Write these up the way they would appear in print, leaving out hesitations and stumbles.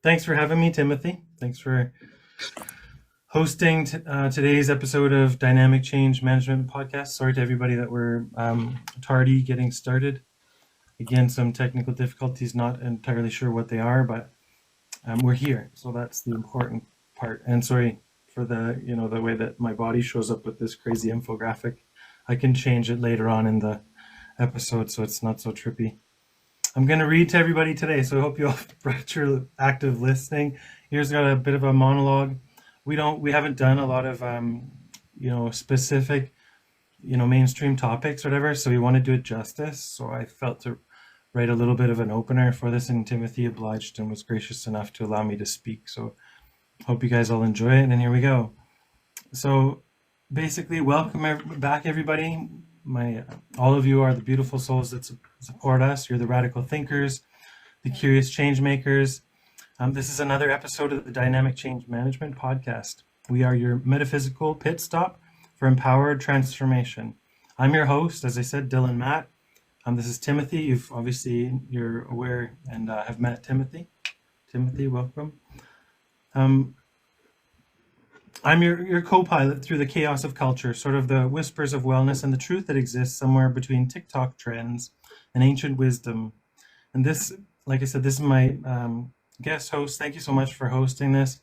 Thanks for having me, Timothy. Thanks for hosting today's episode of Dynamic Change Management Podcast. Sorry to everybody that we're tardy getting started. Again, some technical difficulties, not entirely sure what they are, but we're here. So that's the important part. And sorry for the way that my body shows up with this crazy infographic. I can change it later on in the episode so it's not so trippy. I'm going to read to everybody today, so I hope you all brought your active listening. Here's got a bit of a monologue. We haven't done a lot of specific mainstream topics or whatever, so we want to do it justice. So I felt to write a little bit of an opener for this, and Timothy obliged and was gracious enough to allow me to speak. So hope you guys all enjoy it, and here we go. So basically, welcome back, everybody. All of you are the beautiful souls that support us. You're the radical thinkers, the curious change makers. This is another episode of the Dynamic Change Management Podcast. We are your metaphysical pit stop for empowered transformation. I'm your host, as I said, Dylan Matt. This is Timothy. You're aware and have met Timothy. Timothy, welcome. I'm your co-pilot through the chaos of culture, sort of the whispers of wellness and the truth that exists somewhere between TikTok trends and ancient wisdom. And this, like I said, this is my guest host. Thank you so much for hosting this.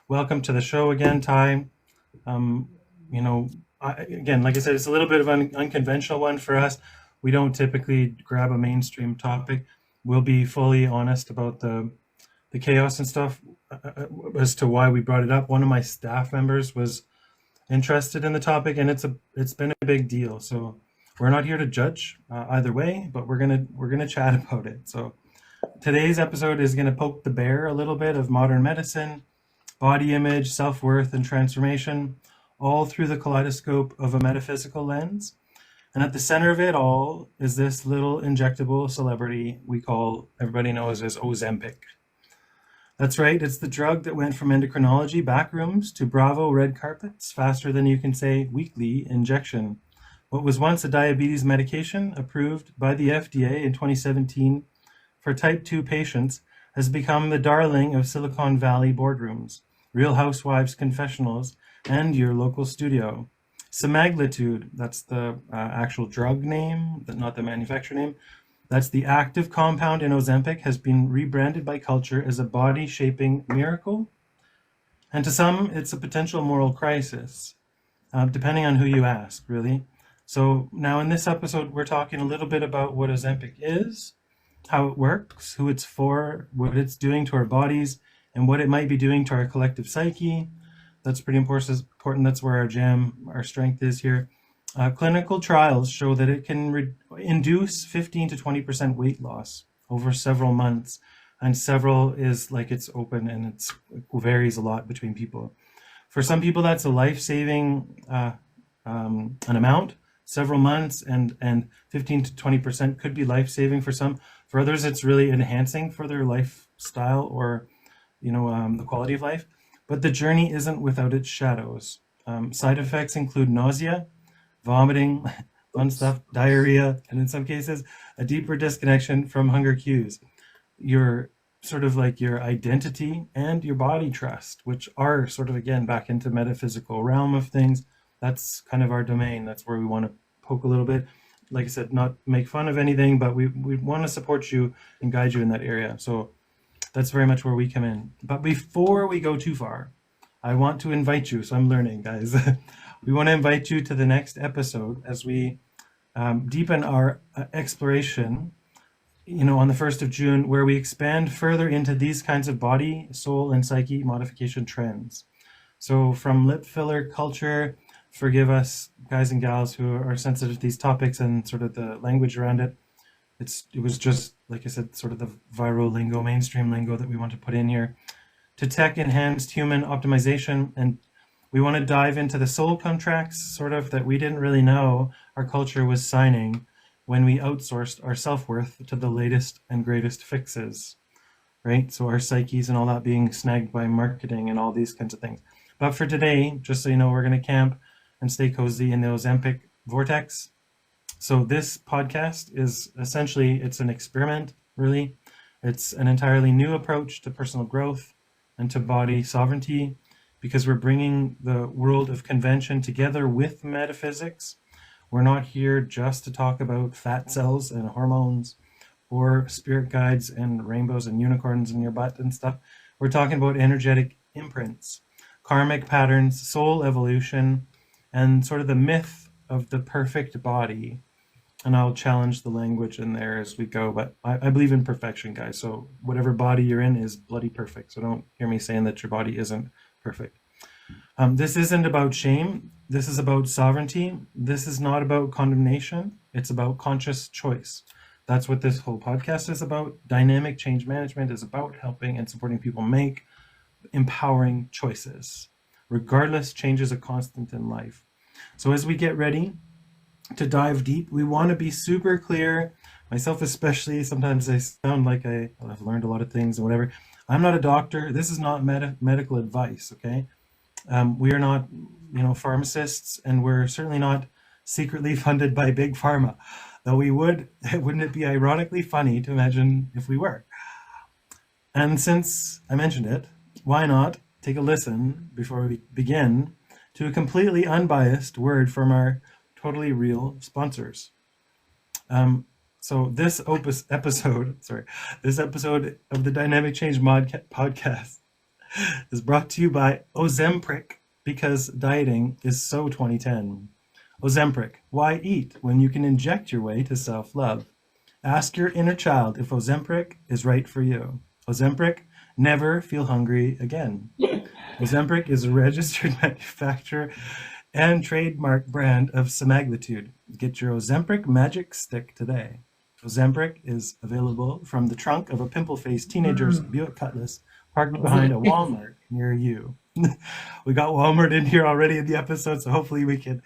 Welcome to the show again, Ty. Again, like I said, it's a little bit of an unconventional one for us. We don't typically grab a mainstream topic. We'll be fully honest about the chaos and stuff as to why we brought it up. One of my staff members was interested in the topic, and it's been a big deal. So we're not here to judge either way, but we're gonna chat about it. So today's episode is gonna poke the bear a little bit of modern medicine, body image, self-worth, and transformation, all through the kaleidoscope of a metaphysical lens. And at the center of it all is this little injectable celebrity everybody knows as Ozempic. That's right, it's the drug that went from endocrinology backrooms to Bravo red carpets faster than you can say weekly injection. What was once a diabetes medication approved by the FDA in 2017 for type 2 patients has become the darling of Silicon Valley boardrooms, Real Housewives confessionals, and your local studio. Semaglutide, that's the actual drug name, not the manufacturer name. That's the active compound in Ozempic, has been rebranded by culture as a body-shaping miracle. And to some, it's a potential moral crisis, depending on who you ask, really. So now in this episode, we're talking a little bit about what Ozempic is, how it works, who it's for, what it's doing to our bodies, and what it might be doing to our collective psyche. That's pretty important. That's where our strength is here. Clinical trials show that it can induce 15 to 20% weight loss over several months, and several is like it's open and it varies a lot between people. For some people, that's a life-saving an amount, several months, and 15 to 20% could be life-saving for some. For others, it's really enhancing for their lifestyle or the quality of life. But the journey isn't without its shadows. Side effects include nausea, vomiting, fun stuff, diarrhea, and in some cases, a deeper disconnection from hunger cues. Your sort of like your identity and your body trust, which are sort of, again, back into metaphysical realm of things. That's kind of our domain. That's where we want to poke a little bit. Like I said, not make fun of anything, but we want to support you and guide you in that area. So that's very much where we come in. But before we go too far, I want to invite you. So I'm learning, guys. We want to invite you to the next episode as we deepen our exploration, on the 1st of June, where we expand further into these kinds of body, soul, and psyche modification trends. So from lip filler culture, forgive us, guys and gals who are sensitive to these topics and sort of the language around it. It was just, like I said, sort of the viral lingo, mainstream lingo that we want to put in here, to tech-enhanced human optimization. And we want to dive into the soul contracts, sort of, that we didn't really know our culture was signing when we outsourced our self-worth to the latest and greatest fixes, right? So our psyches and all that being snagged by marketing and all these kinds of things. But for today, just so you know, we're going to camp and stay cozy in the Ozempic vortex. So this podcast is essentially, it's an experiment, really. It's an entirely new approach to personal growth and to body sovereignty, because we're bringing the world of convention together with metaphysics. We're not here just to talk about fat cells and hormones or spirit guides and rainbows and unicorns in your butt and stuff. We're talking about energetic imprints, karmic patterns, soul evolution, and sort of the myth of the perfect body. And I'll challenge the language in there as we go, but I believe in perfection, guys. So whatever body you're in is bloody perfect. So don't hear me saying that your body isn't perfect. This isn't about shame. This is about sovereignty. This is not about condemnation. It's about conscious choice. That's what this whole podcast is about. Dynamic change management is about helping and supporting people make empowering choices. Regardless, change is a constant in life. So as we get ready to dive deep, we want to be super clear, myself especially. Sometimes I sound like I've learned a lot of things and whatever. I'm not a doctor. This is not medical advice, okay? We are not, pharmacists, and we're certainly not secretly funded by big pharma. Though wouldn't it be ironically funny to imagine if we were? And since I mentioned it, why not take a listen before we begin to a completely unbiased word from our totally real sponsors. So this episode of the Dynamic Change podcast is brought to you by OzempRick, because dieting is so 2010. OzempRick, why eat when you can inject your way to self-love? Ask your inner child if OzempRick is right for you. OzempRick, never feel hungry again. OzempRick is a registered manufacturer and trademark brand of Semaglutide. Get your OzempRick magic stick today. OzempRick is available from the trunk of a pimple-faced teenager's Buick Cutlass parked behind a Walmart near you. We got Walmart in here already in the episode, so hopefully we can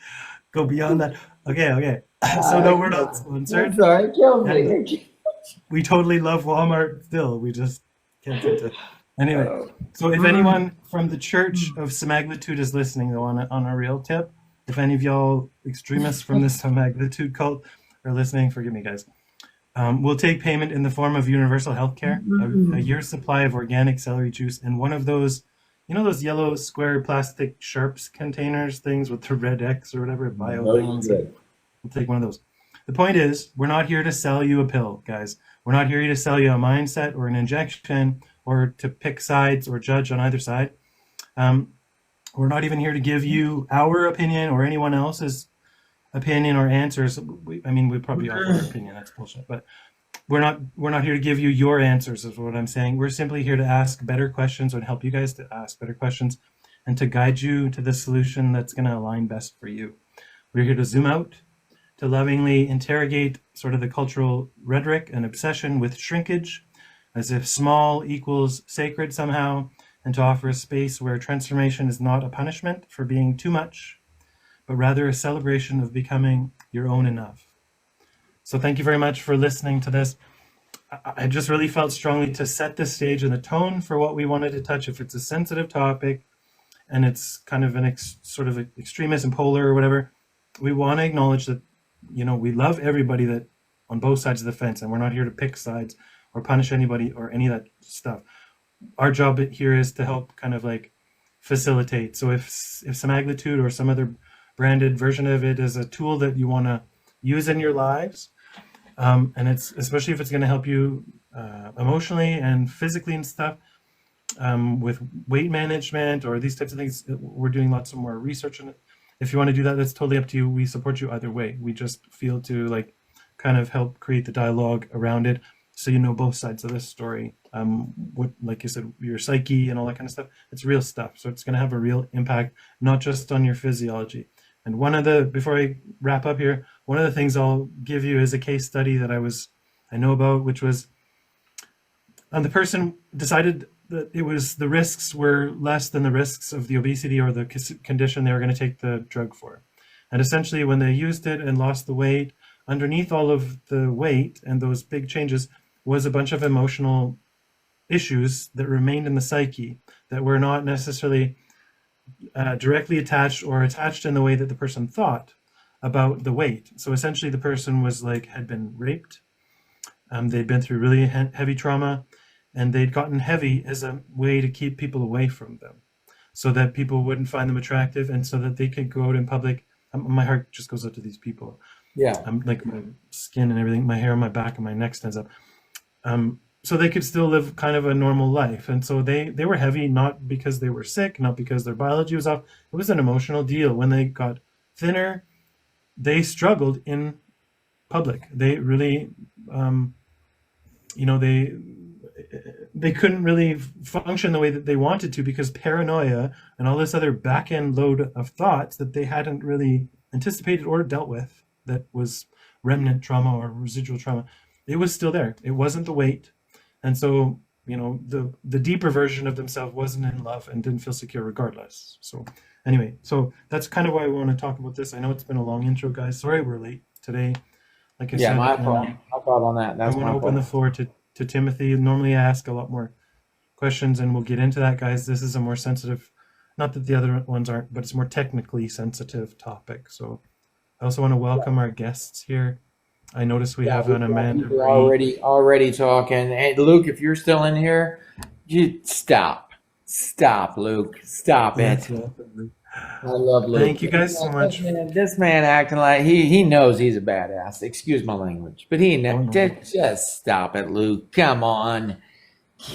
go beyond that. Okay. So no, we're not sponsored. Sorry, kill me. We totally love Walmart still. We just can't seem to. Anyway, so if anyone from the Church of Semaglutide is listening, though, on a real tip, if any of y'all extremists from the Semaglutide cult are listening, forgive me, guys. We'll take payment in the form of universal health care, a year's supply of organic celery juice, and one of those, those yellow square plastic Sharps containers things with the red X or whatever, bio things. We'll take one of those. The point is, we're not here to sell you a pill, guys. We're not here to sell you a mindset or an injection or to pick sides or judge on either side. We're not even here to give you our opinion or anyone else's opinion or answers. We probably offer our opinion. That's bullshit. But we're not here to give you your answers, is what I'm saying. We're simply here to ask better questions and help you guys to ask better questions and to guide you to the solution that's going to align best for you. We're here to zoom out, to lovingly interrogate sort of the cultural rhetoric and obsession with shrinkage, as if small equals sacred somehow, and to offer a space where transformation is not a punishment for being too much, but rather a celebration of becoming your own enough. So thank you very much for listening to this. I just really felt strongly to set the stage and the tone for what we wanted to touch. If it's a sensitive topic and it's kind of an sort of extremist and polar or whatever, we want to acknowledge that, we love everybody that on both sides of the fence, and we're not here to pick sides or punish anybody or any of that stuff. Our job here is to help kind of like facilitate. So if Semaglutide or some other branded version of it is a tool that you want to use in your lives, and it's especially if it's going to help you emotionally and physically and stuff, with weight management or these types of things, we're doing lots of more research on it. If you want to do that, that's totally up to you. We support you either way. We just feel to like kind of help create the dialogue around it, so you know both sides of this story. What, like you said, your psyche and all that kind of stuff, it's real stuff. So it's going to have a real impact, not just on your physiology. And before I wrap up here, one of the things I'll give you is a case study that I know about, which was the person decided that the risks were less than the risks of the obesity or the condition they were going to take the drug for. And essentially when they used it and lost the weight, underneath all of the weight and those big changes was a bunch of emotional issues that remained in the psyche that were not necessarily directly attached or attached in the way that the person thought about the weight. So essentially the person was had been raped, They'd been through really heavy trauma, and they'd gotten heavy as a way to keep people away from them, so that people wouldn't find them attractive, and so that they could go out in public. My heart just goes out to these people. Yeah. I'm like, my skin and everything, my hair on my back and my neck stands up. So they could still live kind of a normal life. And so they were heavy, not because they were sick, not because their biology was off. It was an emotional deal. When they got thinner, they struggled in public. They really, you know, they couldn't really function the way that they wanted to, because paranoia and all this other back end load of thoughts that they hadn't really anticipated or dealt with, that was remnant trauma or residual trauma, it was still there. It wasn't the weight. And so, you know, the deeper version of themselves wasn't in love and didn't feel secure regardless. So anyway, so that's kind of why I want to talk about this. I know it's been a long intro, guys. Sorry we're late today. Like I Yeah, said, my fault. My fault on that. I That's want to my open the fault. floor to Timothy. Normally I ask a lot more questions, and we'll get into that, guys. This is a more sensitive, not that the other ones aren't, but it's a more technically sensitive topic. So I also want to welcome our guests here. I notice we Yeah, have we've an got Amanda people Marie. already talking. Hey, Luke, if you're still in here, you stop, Luke, stop Yes, it. welcome. I love Luke. Thank you guys so much. This man acting like he knows he's a badass. Excuse my language, but Oh, no. just stop it, Luke. Come on.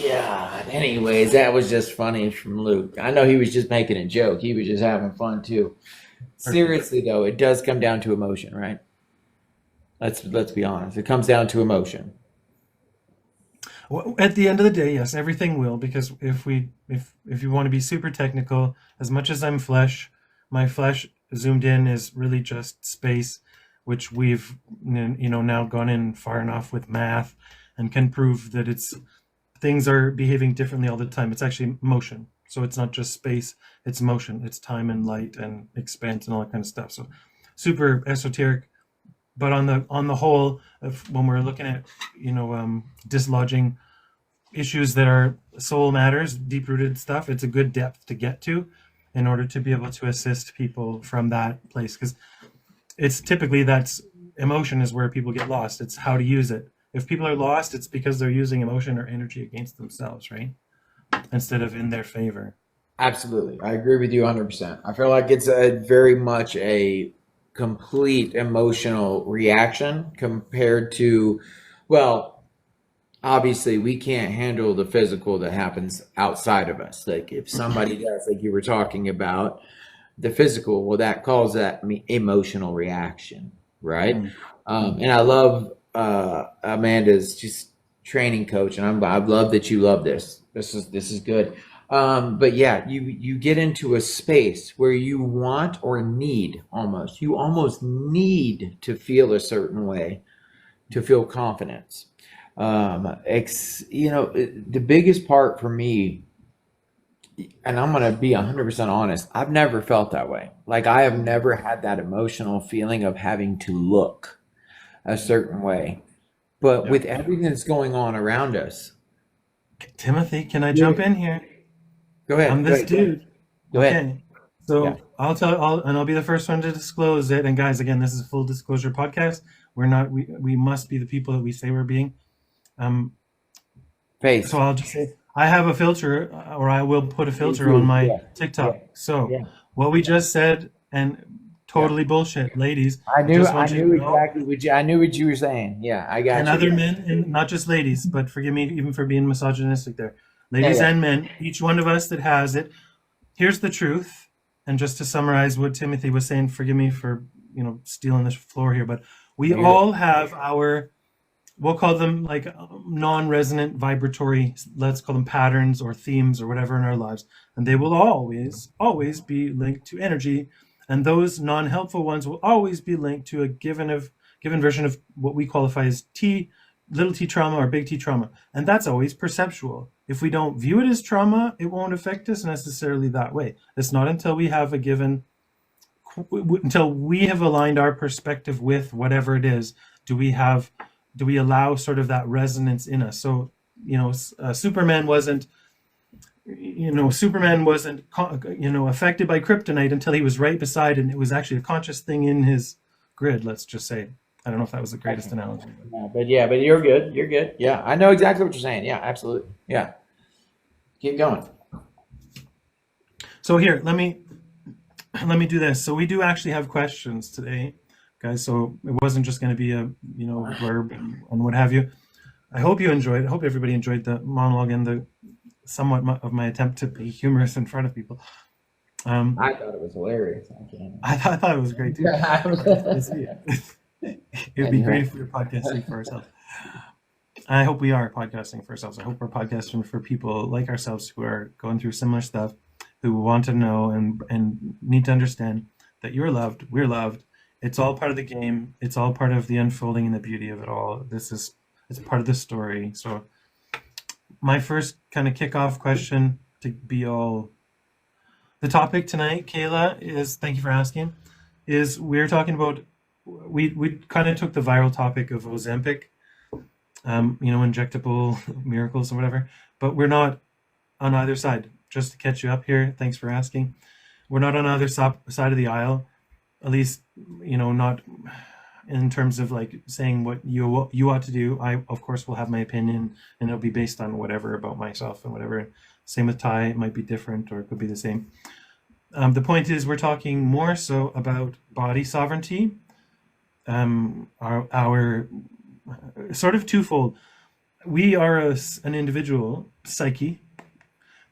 God. Anyways, that was just funny from Luke. I know he was just making a joke. He was just having fun too. Seriously though, it does come down to emotion, right? Let's be honest. It comes down to emotion. Well, at the end of the day, yes, everything will, because if you want to be super technical, as much as I'm flesh, my flesh zoomed in is really just space, which we've now gone in far enough with math and can prove that it's things are behaving differently all the time. It's actually motion. So it's not just space, it's motion, it's time and light and expanse and all that kind of stuff. So super esoteric, but on the whole, when we're looking at dislodging issues that are soul matters, deep rooted stuff, it's a good depth to get to in order to be able to assist people from that place, because it's typically that's emotion is where people get lost. It's how to use it. If people are lost, it's because they're using emotion or energy against themselves, right? Instead of in their favor. Absolutely. I agree with you 100%. I feel like it's a very much a complete emotional reaction compared to, well, obviously we can't handle the physical that happens outside of us. Like if somebody does, like you were talking about the physical, well, that calls that emotional reaction, right? Mm. And I love Amanda's just training coach, and I love that you love this. This is good. But yeah, you get into a space where you want or need you almost need to feel a certain way to feel confidence. The biggest part for me, and I'm going to be 100% honest, I've never felt that way. Like I have never had that emotional feeling of having to look a certain way. But Yeah. with everything that's going on around us, Timothy, can I jump in here? go ahead. I'm this dude. Go ahead. Okay. So Yeah. I'll be the first one to disclose it. And guys, again, this is a full disclosure podcast. We must be the people that we say we're being. Face. So I'll just say I have a filter, or I will put a filter on my Yeah. TikTok. Yeah. So Yeah. what we just said, and totally bullshit, ladies. I knew Just want you to know. exactly I knew what you were saying. Yeah, I got And you. other men, and not just ladies, but forgive me even for being misogynistic there. Yeah, Ladies yeah. and men, each one of us that has it. Here's the truth. And just to summarize what Timothy was saying, forgive me for stealing the floor here, but we You're all have our, we'll call them like non-resonant vibratory, let's call them patterns or themes or whatever in our lives, and they will always be linked to energy, and those non-helpful ones will always be linked to a given version of what we qualify as little t trauma or big T trauma, and that's always perceptual. If we don't view it as trauma, it won't affect us necessarily that way. It's not until we have until we have aligned our perspective with whatever it is, do we allow sort of that resonance in us. So Superman wasn't affected by kryptonite until he was right beside it, and it was actually a conscious thing in his grid, let's just say. I don't know if that was the greatest analogy. Yeah, but you're good. You're good. Yeah, I know exactly what you're saying. Yeah, absolutely. Yeah, keep going. So here, let me do this. So we do actually have questions today, guys. So it wasn't just going to be a blurb and what have you. I hope you enjoyed. I hope everybody enjoyed the monologue and the somewhat of my attempt to be humorous in front of people. I thought it was hilarious. I thought it was great too. It'd be great if we were podcasting for ourselves. I hope we are podcasting for ourselves. I hope we're podcasting for people like ourselves who are going through similar stuff, who want to know and need to understand that you're loved, we're loved. It's all part of the game. It's all part of the unfolding and the beauty of it all. It's part of the story. So my first kind of kickoff question to be all the topic tonight, Kayla, is, thank you for asking, is we're talking about, we kind of took the viral topic of Ozempic, injectable miracles or whatever, but we're not on either side. Just to catch you up here, thanks for asking. We're not on either side of the aisle, at least, not in terms of like saying what you ought to do. I, of course, will have my opinion, and it'll be based on whatever about myself and whatever. Same with Ty, it might be different or it could be the same. The point is, we're talking more so about body sovereignty, our sort of twofold. We are an individual psyche,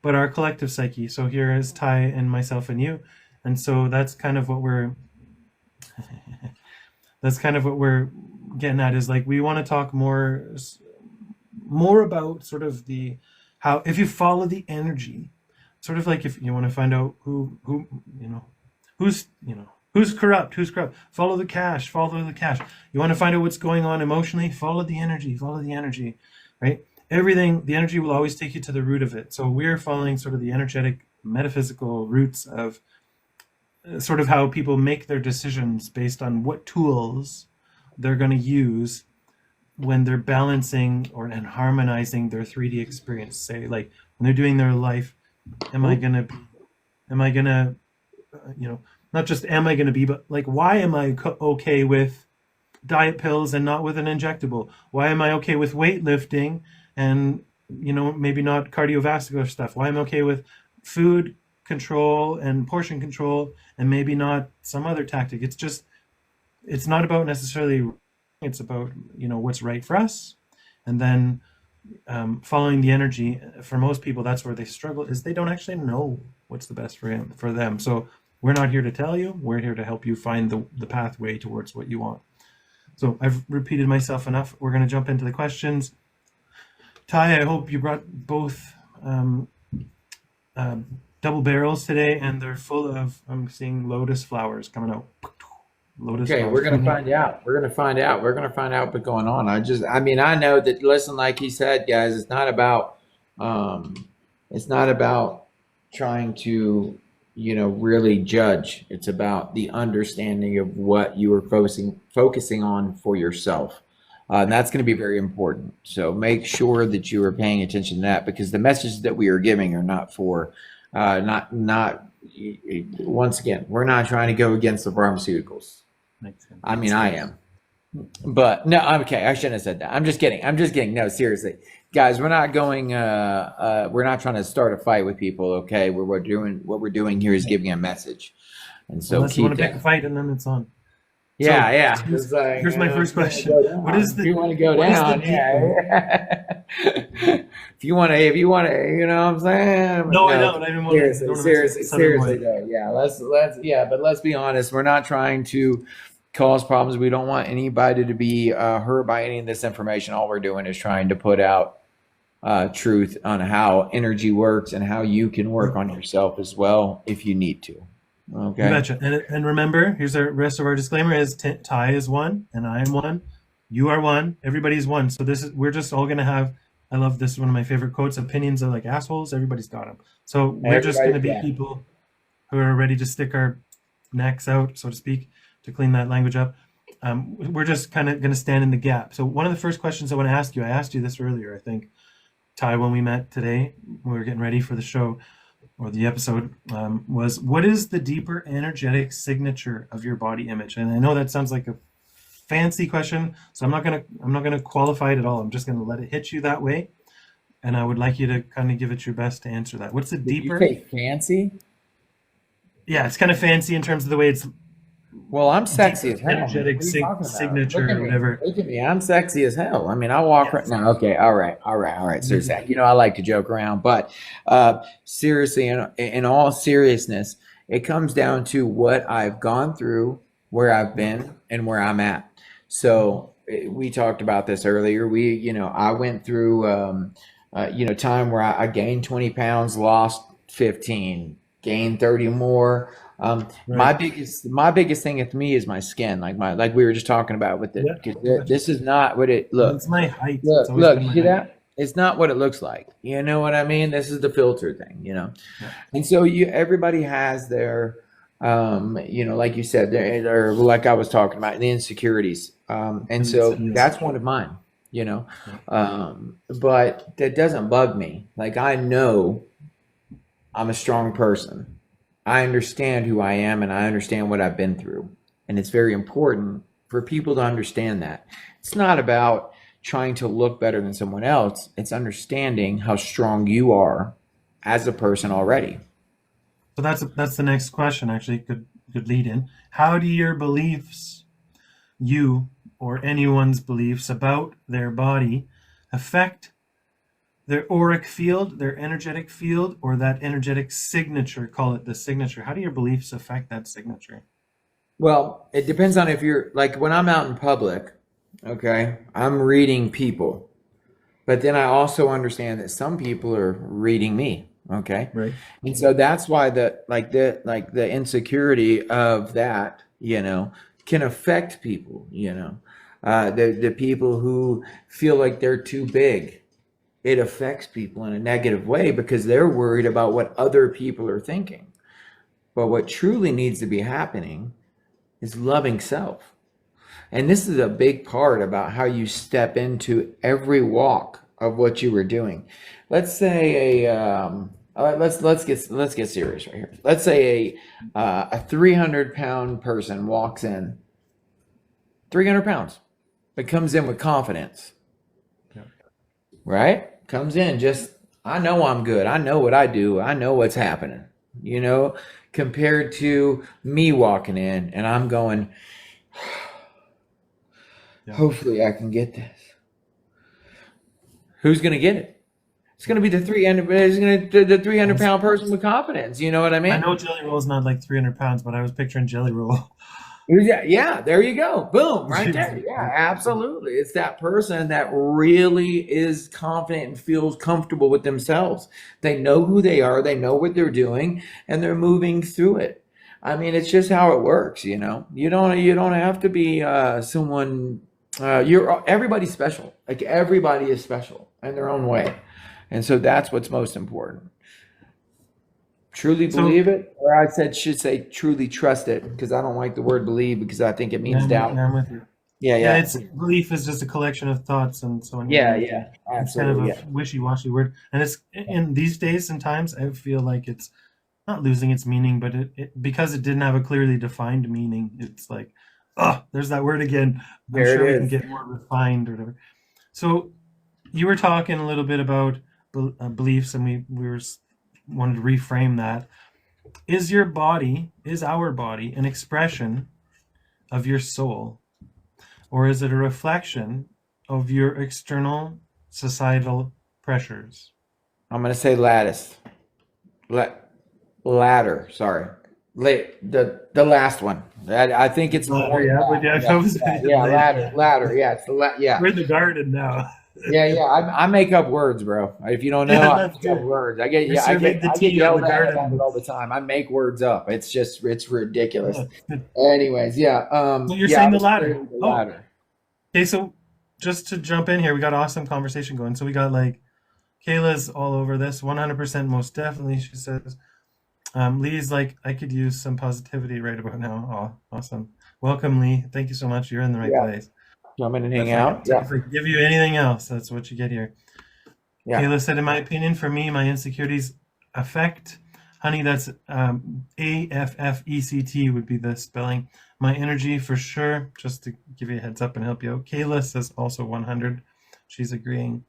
but our collective psyche. So here is Ty and myself and you, and so that's kind of what we're getting at, is like we want to talk more about sort of the how, if you follow the energy, sort of like if you want to find out who's corrupt, follow the cash. You want to find out what's going on emotionally, follow the energy, right? Everything, the energy will always take you to the root of it. So we're following sort of the energetic, metaphysical roots of sort of how people make their decisions based on what tools they're going to use when they're balancing and harmonizing their 3D experience. Say, like when they're doing their life, not just am I going to be, but like, why am I okay with diet pills and not with an injectable? Why am I okay with weightlifting and maybe not cardiovascular stuff? Why am I okay with food control and portion control and maybe not some other tactic? It's not about necessarily, it's about what's right for us. And then following the energy, for most people, that's where they struggle, is they don't actually know what's the best for them. So we're not here to tell you, we're here to help you find the pathway towards what you want. So I've repeated myself enough. We're going to jump into the questions. Ty, I hope you brought both double barrels today, and they're full of, I'm seeing lotus flowers coming out. Lotus Okay, flowers. we're gonna find out. We're gonna find out what's going on. I know that. Listen, like he said, guys, it's not about trying to, really judge. It's about the understanding of what you are focusing on for yourself. And that's going to be very important. So make sure that you are paying attention to that, because the messages that we are giving are not for, once again, we're not trying to go against the pharmaceuticals. I mean, I am. But no, okay, I shouldn't have said that. I'm just kidding. No, seriously. Guys, we're not trying to start a fight with people, okay? What we're doing here is giving a message. And so unless you want to pick a fight, and then it's on. Yeah. So, here's my first question. What is if you want to go down? Yeah. if you want to, what I'm saying? No, I don't. I didn't want to. Seriously, though. Yeah, but let's be honest. We're not trying to cause problems. We don't want anybody to be hurt by any of this information. All we're doing is trying to put out truth on how energy works and how you can work on yourself as well if you need to. Okay. Gotcha. And remember, here's the rest of our disclaimer: is Ty is one, and I am one. You are one. Everybody's one. So we're just all gonna have. I love this. One of my favorite quotes: "Opinions are like assholes. Everybody's got them." So we're just gonna be people who are ready to stick our necks out, so to speak, to clean that language up. We're just kind of gonna stand in the gap. So one of the first questions I want to ask you, I asked you this earlier, I think, Ty, when we met today, when we were getting ready for the show. Or the episode, was, what is the deeper energetic signature of your body image? And I know that sounds like a fancy question, so I'm not gonna qualify it at all. I'm just gonna let it hit you that way, and I would like you to kind of give it your best to answer that. What's the Did you deeper? say fancy? Yeah, it's kind of fancy in terms of the way it's Well, I'm sexy deeper as hell, man. energetic What are you talking about? Look signature at or me. whatever. Look at me. I'm sexy as hell. I mean, I walk right Yes. now. Okay. All right. All right. All right. So, Zach, I like to joke around, but seriously, in all seriousness, it comes down to what I've gone through, where I've been, and where I'm at. So we talked about this earlier. I went through, time where I gained 20 pounds, lost 15, gained 30 more. My Right. biggest thing with me is my skin, like we were just talking about with it. Yeah. 'Cause this is not what it It's look. my height. It's Look, always look, been my see height. that? It's not what it looks like. You know what I mean? This is the filter thing, Yeah. And so everybody has their, like you said, or like I was talking about, the insecurities. And so Yes. that's one of mine, you know. Yeah. But that doesn't bug me. Like I know I'm a strong person. I understand who I am and I understand what I've been through. And it's very important for people to understand that. It's not about trying to look better than someone else, it's understanding how strong you are as a person already. So that's the next question. Actually, good lead in. How do your beliefs, you or anyone's beliefs about their body, affect their auric field, their energetic field, or that energetic signature? Call it the signature. How do your beliefs affect that signature? Well, it depends on if you're like when I'm out in public, okay, I'm reading people. But then I also understand that some people are reading me. Okay. Right. And so that's why the insecurity of that, can affect people, the people who feel like they're too big. It affects people in a negative way because they're worried about what other people are thinking. But what truly needs to be happening is loving self. And this is a big part about how you step into every walk of what you were doing. Let's say let's get serious right here. Let's say a 300-pound person walks in, 300 pounds, but comes in with confidence, Yeah. right? Comes in just, I know I'm good. I know what I do. I know what's happening, compared to me walking in and I'm going, Yeah. hopefully I can get this. Who's going to get it? It's going to be the 300-pound person with confidence. You know what I I mean? know Jelly Roll is not like 300 pounds, but I was picturing Jelly Roll. Yeah, there you go. Boom, right there. Yeah, absolutely. It's that person that really is confident and feels comfortable with themselves. They know who they are, they know what they're doing, and they're moving through it. I mean, it's just how it works, You don't have to be someone everybody's special. Like everybody is special in their own way. And so that's what's most important. Truly So believe it, or I should say truly trust it, because I don't like the word believe because I think it yeah, means doubt. I'm with you. Yeah, Yeah, yeah, it's belief is just a collection of thoughts, and so on. yeah, yeah, It's kind of absolutely, a wishy-washy word, and it's in these days and times. I feel like it's not losing its meaning, but it because it didn't have a clearly defined meaning. It's like, oh, there's that word again. I'm there sure we it can is. get more refined or whatever. So you were talking a little bit about beliefs, and wanted to reframe that. Is our body, an expression of your soul, or is it a reflection of your external societal pressures? I'm gonna say lattice, La- ladder. Sorry, the last one. I think it's more Ladder, than yeah, but that. yeah, Yeah, that was yeah, yeah, ladder, yeah. ladder. Yeah, it's yeah. We're in the garden now. Yeah, yeah. I make up words, bro. If you don't know, Yeah, I that's make up good. words. You're serving the I get tea on the yelled at about it garden. all the time. I make words up. It's ridiculous. Yeah. Anyways, yeah, So you're yeah. I saying the would say ladder. the Oh, latter. okay. So just to jump in here, we got awesome conversation going. So we got like Kayla's all over this, 100% most definitely. She says, Lee's like, I could use some positivity right about now. Oh, awesome. Welcome, Lee. Thank you so much. You're in the right Yeah, place. come in and hang If out. Yeah, if I give you anything else, that's what you get here. yeah. Kayla said, in my opinion, for me, my insecurities affect Honey, that's AFFECT would be the spelling. My energy for sure, just to give you a heads up and help you out. Kayla says also 100. She's agreeing.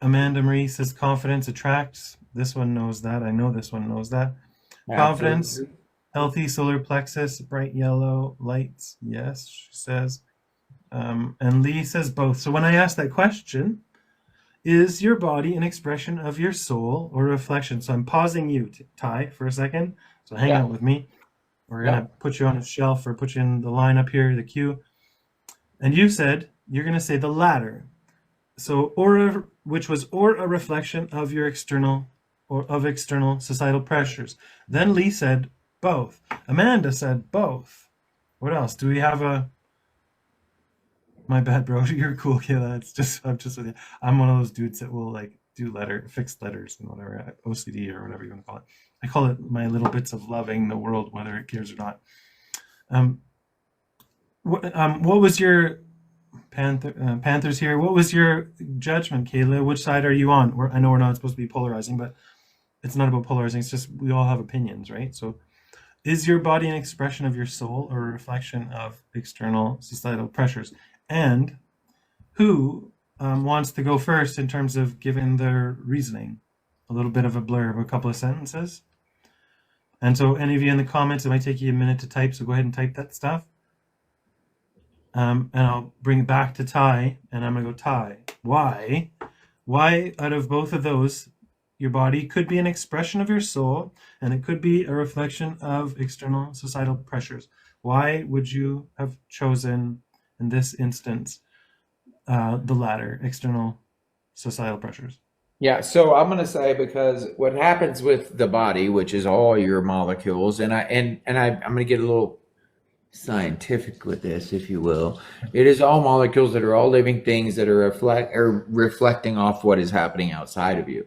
Amanda Marie says confidence attracts. This one knows that. I know this one knows that. Confidence, Absolutely. healthy solar plexus, bright yellow lights. Yes, she says. And Lee says both. So when I asked that question, is your body an expression of your soul or reflection? So I'm pausing you, Ty, for a second. So hang Yeah. out with me. We're Yeah. going to put you on a shelf or put you in the line up here, the queue. And you said you're going to say the latter. So or which was or a reflection of your external or of external societal pressures. Then Lee said both. Amanda said both. What else? Do we have a my bad, bro. You're cool, Kayla. It's just I'm just with you. I'm one of those dudes that will like do fixed letters and whatever, OCD or whatever you want to call it. I call it my little bits of loving the world, whether it cares or not. Um, what was your Panthers here? What was your judgment, Kayla? Which side are you on? I know we're not supposed to be polarizing, but it's not about polarizing. It's just we all have opinions, right? So, is your body an expression of your soul or a reflection of external societal pressures? And who wants to go first in terms of giving their reasoning? A little bit of a blurb, a couple of sentences. And so, any of you in the comments, it might take you a minute to type, so go ahead and type that stuff. And I'll bring it back to Ty, and I'm gonna go Ty. Why? Why out of both of those, your body could be an expression of your soul, and it could be a reflection of external societal pressures. Why would you have chosen, in this instance, the latter, external societal pressures? Yeah, so I'm gonna say because what happens with the body, which is all your molecules, I'm gonna get a little scientific with this, if you will. It is all molecules that are all living things that are reflecting off what is happening outside of you.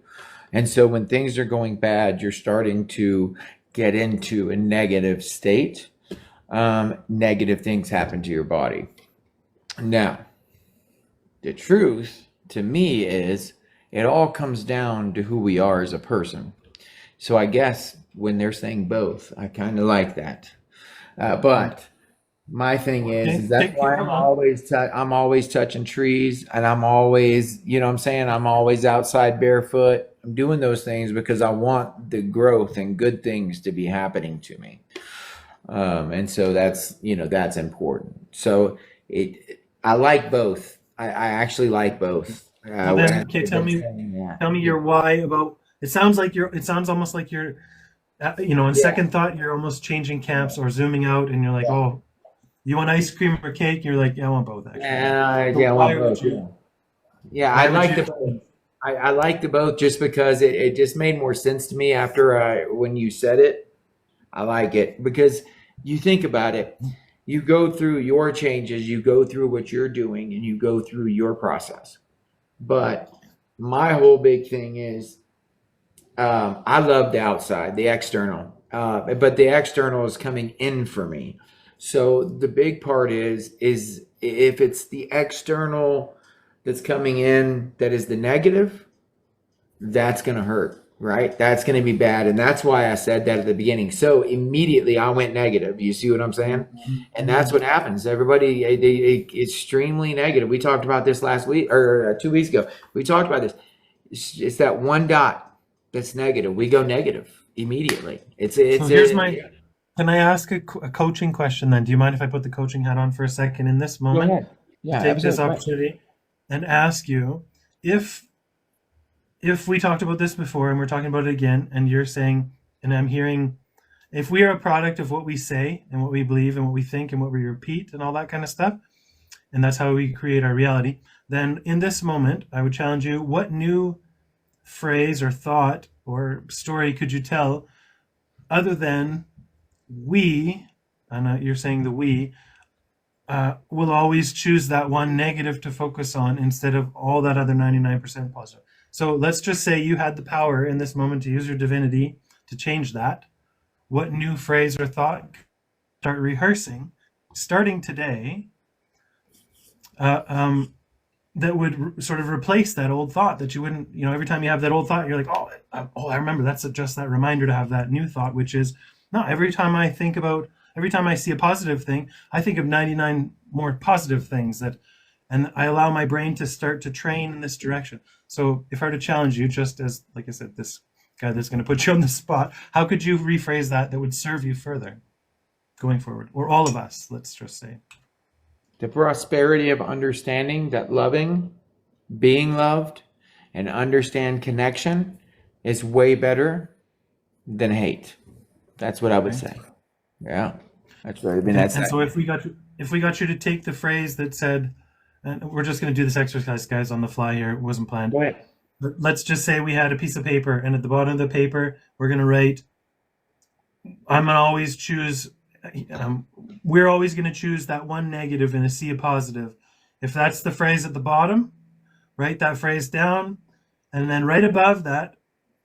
And so when things are going bad, you're starting to get into a negative state. Negative things happen to your body. Now, the truth to me is it all comes down to who we are as a person. So I guess when they're saying both, I kind of like that. But my thing is that's why I'm always touching trees, and I'm always, you know what I'm saying, I'm always outside barefoot. I'm doing those things because I want the growth and good things to be happening to me. And so that's, that's important. So I like both. I actually like both. Well, then, okay, tell me your why about. It sounds like you're. It sounds almost like you're. On Yeah. second thought, you're almost changing camps or zooming out, and you're like, Yeah. oh, you want ice cream or cake? You're like, yeah, I want both actually. So Yeah, I why want would both. you? Yeah. Yeah, I Why would like you? the both. I like the both just because it just made more sense to me after when you said it. I like it because you think about it. You go through your changes, you go through what you're doing, and you go through your process. But my whole big thing is I love the outside, the external, but the external is coming in for me. So the big part is if it's the external that's coming in that is the negative, that's going to hurt, right? That's going to be bad. And that's why I said that at the beginning. So immediately I went negative. You see what I'm saying? And that's what happens. Everybody, extremely negative. We talked about this last week or 2 weeks ago. We talked about this. It's that one dot that's negative. We go negative immediately. So here's my. Can I ask a coaching question then? Do you mind if I put the coaching hat on for a second in this Go moment ahead. Yeah, to take this absolutely. opportunity and ask you if we talked about this before and we're talking about it again, and you're saying, and I'm hearing, if we are a product of what we say and what we believe and what we think and what we repeat and all that kind of stuff, and that's how we create our reality, then in this moment, I would challenge you, what new phrase or thought or story could you tell other than we, and you're saying the we, will always choose that one negative to focus on instead of all that other 99% positive. So let's just say you had the power in this moment to use your divinity to change that. What new phrase or thought start rehearsing starting today that would sort of replace that old thought that you wouldn't, every time you have that old thought, you're like, I remember, that's just that reminder to have that new thought, which is, no, every time I see a positive thing, I think of 99 more positive things and I allow my brain to start to train in this direction. So if I were to challenge you, just as, like I said, this guy that's going to put you on the spot, how could you rephrase that would serve you further going forward? Or all of us, let's just say. The prosperity of understanding that loving, being loved, and understand connection is way better than hate. That's what I would say. Yeah, that's right. I mean, And so if we got you to take the phrase that said, and we're just going to do this exercise, guys, on the fly here. It wasn't planned. go ahead. But let's just say we had a piece of paper, and at the bottom of the paper, we're going to write, I'm going to always choose, we're always going to choose that one negative and see a positive. If that's the phrase at the bottom, write that phrase down. And then right above that,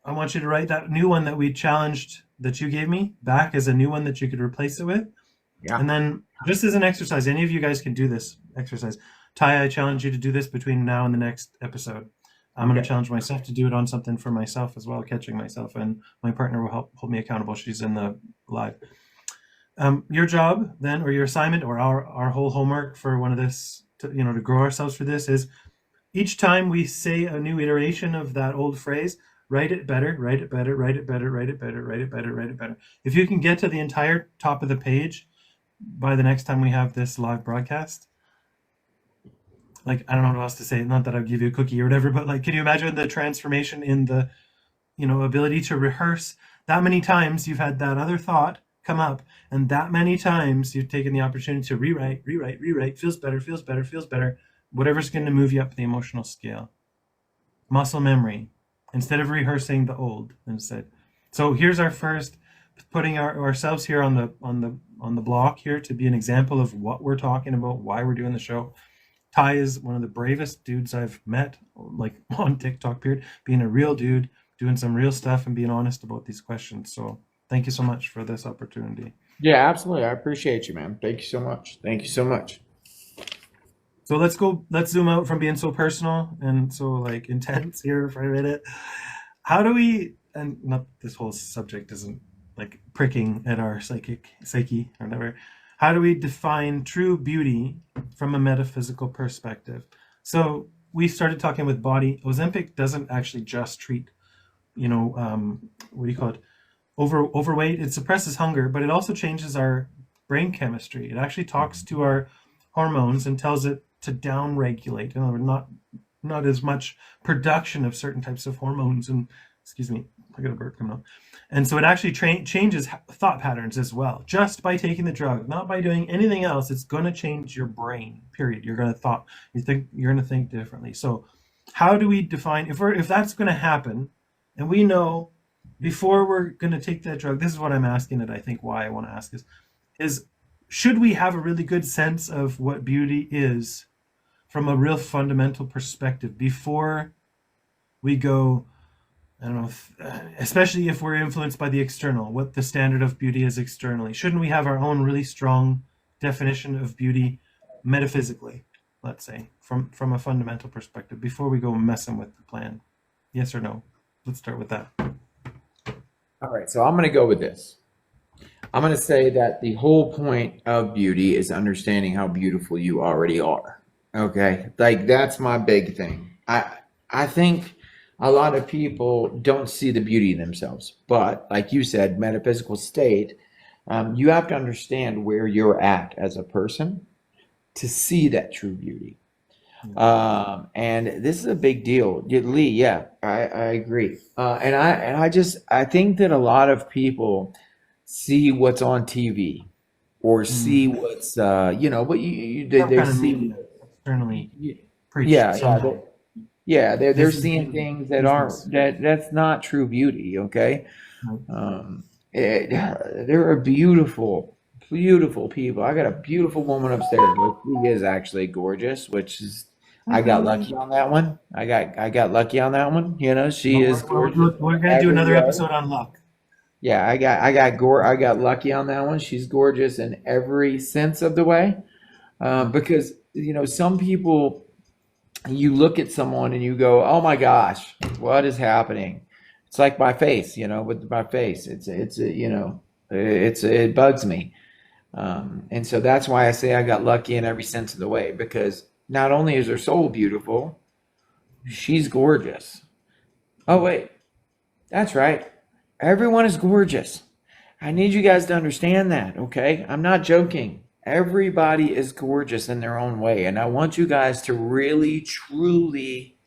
I want you to write that new one that we challenged that you gave me back as a new one that you could replace it with. Yeah. And then just as an exercise, any of you guys can do this exercise. Ty, I challenge you to do this between now and the next episode. I'm going to challenge myself to do it on something for myself as well, catching myself, and my partner will help hold me accountable. She's in the live. Your job then, or your assignment, or our whole homework for one of this, to grow ourselves for this, is each time we say a new iteration of that old phrase, write it better, write it better, write it better, write it better, write it better, write it better. If you can get to the entire top of the page by the next time we have this live broadcast, like, I don't know what else to say. Not that I'll give you a cookie or whatever, but like, can you imagine the transformation in the, ability to rehearse that many times you've had that other thought come up, and that many times you've taken the opportunity to rewrite, feels better, feels better, feels better, whatever's going to move you up the emotional scale. Muscle memory, instead of rehearsing the old instead. So here's our first, putting ourselves here on the block here to be an example of what we're talking about, why we're doing the show. Ty is one of the bravest dudes I've met, like on TikTok, period, being a real dude, doing some real stuff and being honest about these questions. So thank you so much for this opportunity. Yeah, absolutely. I appreciate you, man. Thank you so much. Thank you so much. So let's zoom out from being so personal and so like intense here for a minute. How do we, and not this whole subject isn't like pricking at our psyche or whatever. How do we define true beauty from a metaphysical perspective? So we started talking with body. Ozempic doesn't actually just treat, what do you call it? Overweight. It suppresses hunger, but it also changes our brain chemistry. It actually talks to our hormones and tells it to down-regulate. In other words, not as much production of certain types of hormones. And excuse me, I got a burp coming up. And so it actually changes thought patterns as well, just by taking the drug, not by doing anything else. It's going to change your brain, period. You're going to think differently. So how do we define, if that's going to happen, and we know before we're going to take that drug, this is what I'm asking, and I think why I want to ask is should we have a really good sense of what beauty is from a real fundamental perspective before we go, I don't know, especially if we're influenced by the external, what the standard of beauty is externally? Shouldn't we have our own really strong definition of beauty metaphysically, let's say, from a fundamental perspective before we go messing with the plan? Yes or no? Let's start with that. All right, so I'm going to go with this. I'm going to say that the whole point of beauty is understanding how beautiful you already are. Okay, like that's my big thing. I think a lot of people don't see the beauty in themselves, but like you said, metaphysical state, you have to understand where you're at as a person to see that true beauty. And this is a big deal. Lee, yeah, I agree. And I think that a lot of people see what's on TV or see what's, they see externally preached. They're seeing things that aren't, that's not true beauty. Okay. There are beautiful people. I got a beautiful woman upstairs. She is actually gorgeous, which is, I got lucky on that one. I got lucky on that one. She is gorgeous. We're gonna do another episode on luck. Yeah, I got lucky on that one. She's gorgeous in every sense of the way. Because some people you look at someone and you go, "Oh my gosh, what is happening?" It's like my face, with my face. It bugs me. And so that's why I say I got lucky in every sense of the way, because not only is her soul beautiful, she's gorgeous. Oh, wait, that's right. Everyone is gorgeous. I need you guys to understand that, okay? I'm not joking. Everybody is gorgeous in their own way. And I want you guys to really, truly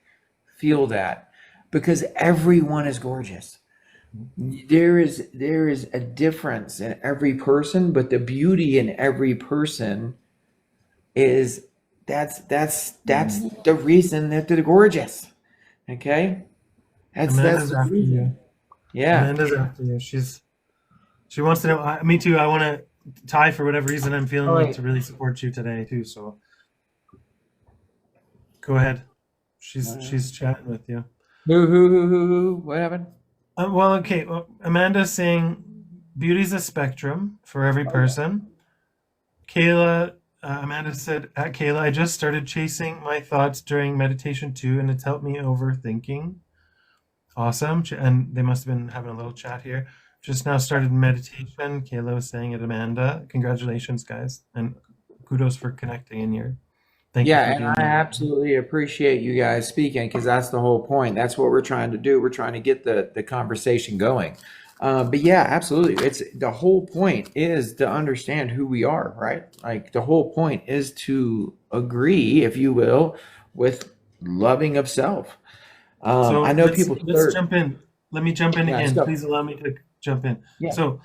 feel that, because everyone is gorgeous. There is a difference in every person, but the beauty in every person is that's the reason that they're gorgeous. Okay? That's Amanda's the after reason. you. Yeah. Amanda's after you. She wants to know. Me too. I want to Ty, for whatever reason. I'm feeling All like right. to really support you today too. So go ahead. Uh, She's chatting with you. who? What happened? Well, okay. Well, Amanda's saying beauty's a spectrum for every Oh yeah. person. Kayla, Amanda said, at Kayla, I just started chasing my thoughts during meditation too, and it's helped me overthinking. Awesome. And they must have been having a little chat here. Just now started meditation. Kayla was saying it, Amanda. Congratulations, guys. And kudos for connecting in here. Thank you Yeah, for and being I here. absolutely appreciate you guys speaking, because that's the whole point. That's what we're trying to do. We're trying to get the conversation going. But yeah, absolutely. It's the whole point is to understand who we are, right? Like the whole point is to agree, if you will, with loving of self. I So know people let's start. jump in. Let me jump in Yeah, again. stuff. Please allow me to jump in. Yeah, So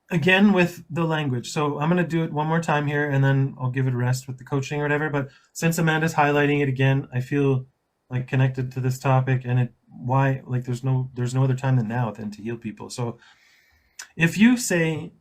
again with the language. So I'm going to do it one more time here and then I'll give it a rest with the coaching or whatever. But since Amanda's highlighting it again, I feel like connected to this topic and it why like there's no other time than now than to heal people. So if you say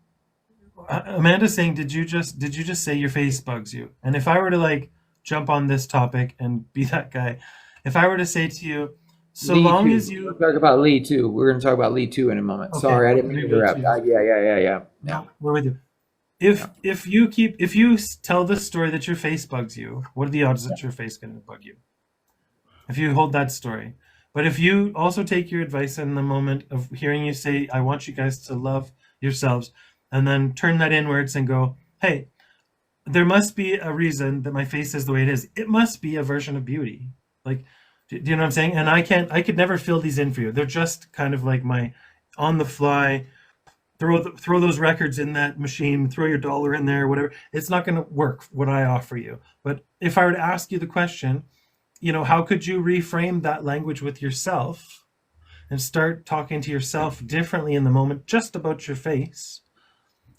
Amanda's saying did you just say your face bugs you? And if I were to like jump on this topic and be that guy, if I were to say to you, so Lee long too. as We're you going to talk about Lee too. We're going to talk about Lee too in a moment. okay, Sorry, I didn't mean to we will interrupt. too. Yeah. No, we're with you. If Yeah. tell the story that your face bugs you, what are the odds that your face going to bug you? If you hold that story, but if you also take your advice in the moment of hearing you say, "I want you guys to love yourselves," and then turn that inwards and go, "Hey, there must be a reason that my face is the way it is. It must be a version of beauty." Like, do you know what I'm saying? And I could never fill these in for you. They're just kind of like my on the fly throw those records in that machine, throw your dollar in there, whatever. It's not going to work what I offer you. But if I were to ask you the question, how could you reframe that language with yourself and start talking to yourself differently in the moment, just about your face?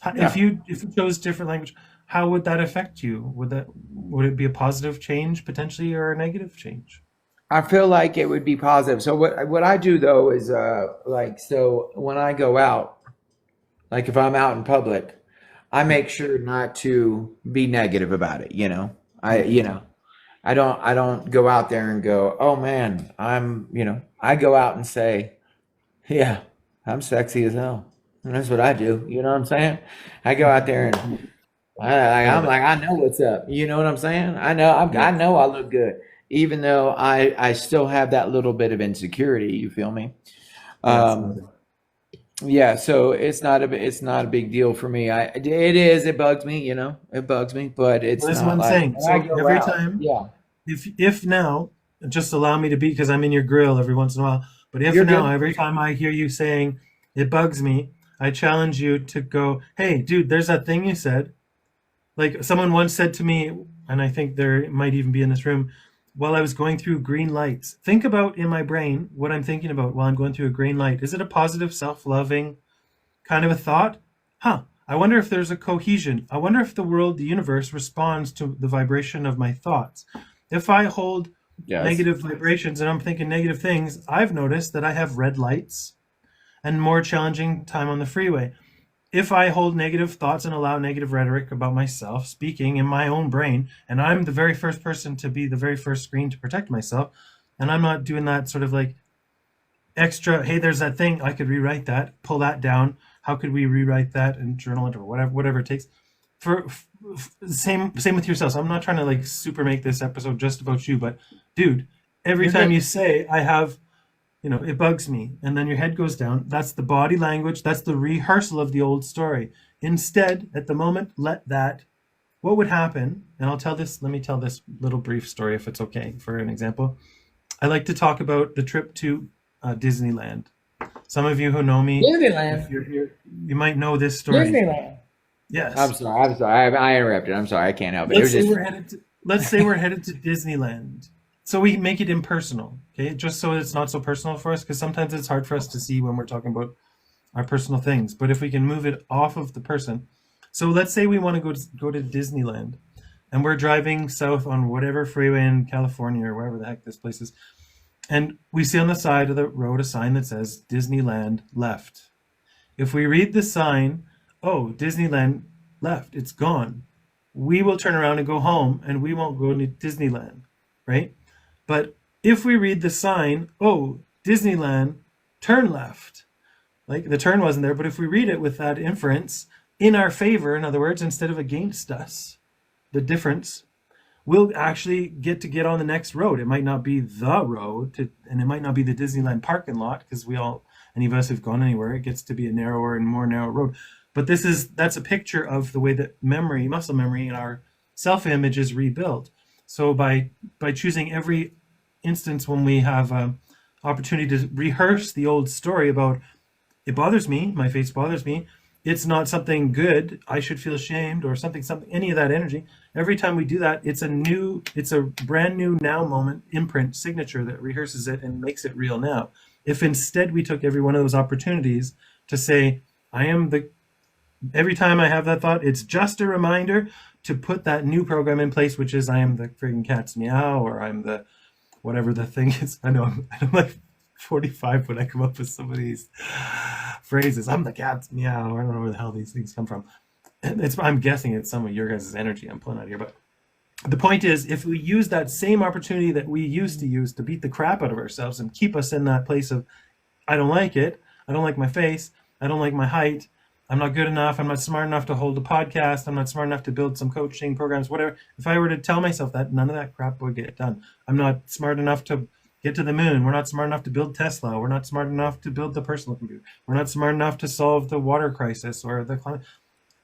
If Yeah. you chose different language, how would that affect you? Would it be a positive change potentially or a negative change? I feel like it would be positive. So what I do though is like, so when I go out, like if I'm out in public, I make sure not to be negative about it, I Yeah. you know I don't go out there and go, "Oh man, I go out and say, "Yeah, I'm sexy as hell." And that's what I do. You know what I'm saying? I go out there and Love I'm it. like, I know what's up. You know what I'm saying? I Yes. know I look good, even though I still have that little bit of insecurity. You feel me? Yes. Love Um, it. yeah. So it's not a big deal for me. It is. It bugs me. It bugs me, but Well, it's this is what not I'm like saying. when I So go every out. time, Yeah, if now, just allow me to be because I'm in your grill every once in a while. But if you're now, good. every time I hear you saying it bugs me, I challenge you to go, "Hey, dude, there's that thing you said." Like someone once said to me, and I think there might even be in this room, while I was going through green lights. Think about in my brain what I'm thinking about while I'm going through a green light. Is it a positive, self-loving kind of a thought? I wonder if there's a cohesion. I wonder if the world, the universe responds to the vibration of my thoughts. If I hold Yes. negative vibrations and I'm thinking negative things, I've noticed that I have red lights and more challenging time on the freeway. If I hold negative thoughts and allow negative rhetoric about myself speaking in my own brain, and I'm the very first person to be the very first screen to protect myself, and I'm not doing that sort of like extra, hey, there's that thing, I could rewrite that, pull that down. How could we rewrite that and journal it or whatever it takes? same with yourself. So I'm not trying to like super make this episode just about you, but dude, every You're time good. you say I have, it bugs me, and then your head goes down, that's the body language, that's the rehearsal of the old story. Instead, at the moment, let that, what would happen, and let me tell this little brief story if it's okay for an example. I like to talk about the trip to Disneyland. Some of you who know me, if Disneyland. you're here, you might know this story. Disneyland. I'm Yes. sorry. I'm sorry. I interrupted. I'm sorry. I can't help it. It Let's was say just we're headed to let's say we're headed to Disneyland. So we make it impersonal, okay? Just so it's not so personal for us, because sometimes it's hard for us to see when we're talking about our personal things. But if we can move it off of the person, so let's say we want to go to Disneyland, and we're driving south on whatever freeway in California or wherever the heck this place is, and we see on the side of the road a sign that says Disneyland left. If we read the sign, oh, Disneyland left, it's gone, we will turn around and go home and we won't go to Disneyland, right? But if we read the sign, oh, Disneyland, turn left, like the turn wasn't there, but if we read it with that inference in our favor, in other words, instead of against us, the difference, we'll actually get on the next road. It might not be the road, and it might not be the Disneyland parking lot, because any of us who've gone anywhere, it gets to be a narrower and more narrow road. But that's a picture of the way that muscle memory, and our self-image is rebuilt. So by choosing every instance when we have opportunity to rehearse the old story about, it bothers me, my face bothers me, it's not something good, I should feel ashamed, or something, any of that energy. Every time we do that, it's a brand new now moment imprint signature that rehearses it and makes it real now. If instead we took every one of those opportunities to say, every time I have that thought, it's just a reminder to put that new program in place, which is, I am the friggin' cat's meow, or I'm the whatever the thing is. I know I'm like 45 when I come up with some of these phrases. I'm the cat's meow. I don't know where the hell these things come from. I'm guessing it's some of your guys' energy I'm pulling out here. But the point is, if we use that same opportunity that we used to use to beat the crap out of ourselves and keep us in that place of, I don't like it, I don't like my face, I don't like my height, I'm not good enough, I'm not smart enough to hold a podcast, I'm not smart enough to build some coaching programs, whatever. If I were to tell myself that, none of that crap would get done. I'm not smart enough to get to the moon. We're not smart enough to build Tesla. We're not smart enough to build the personal computer. We're not smart enough to solve the water crisis or the climate.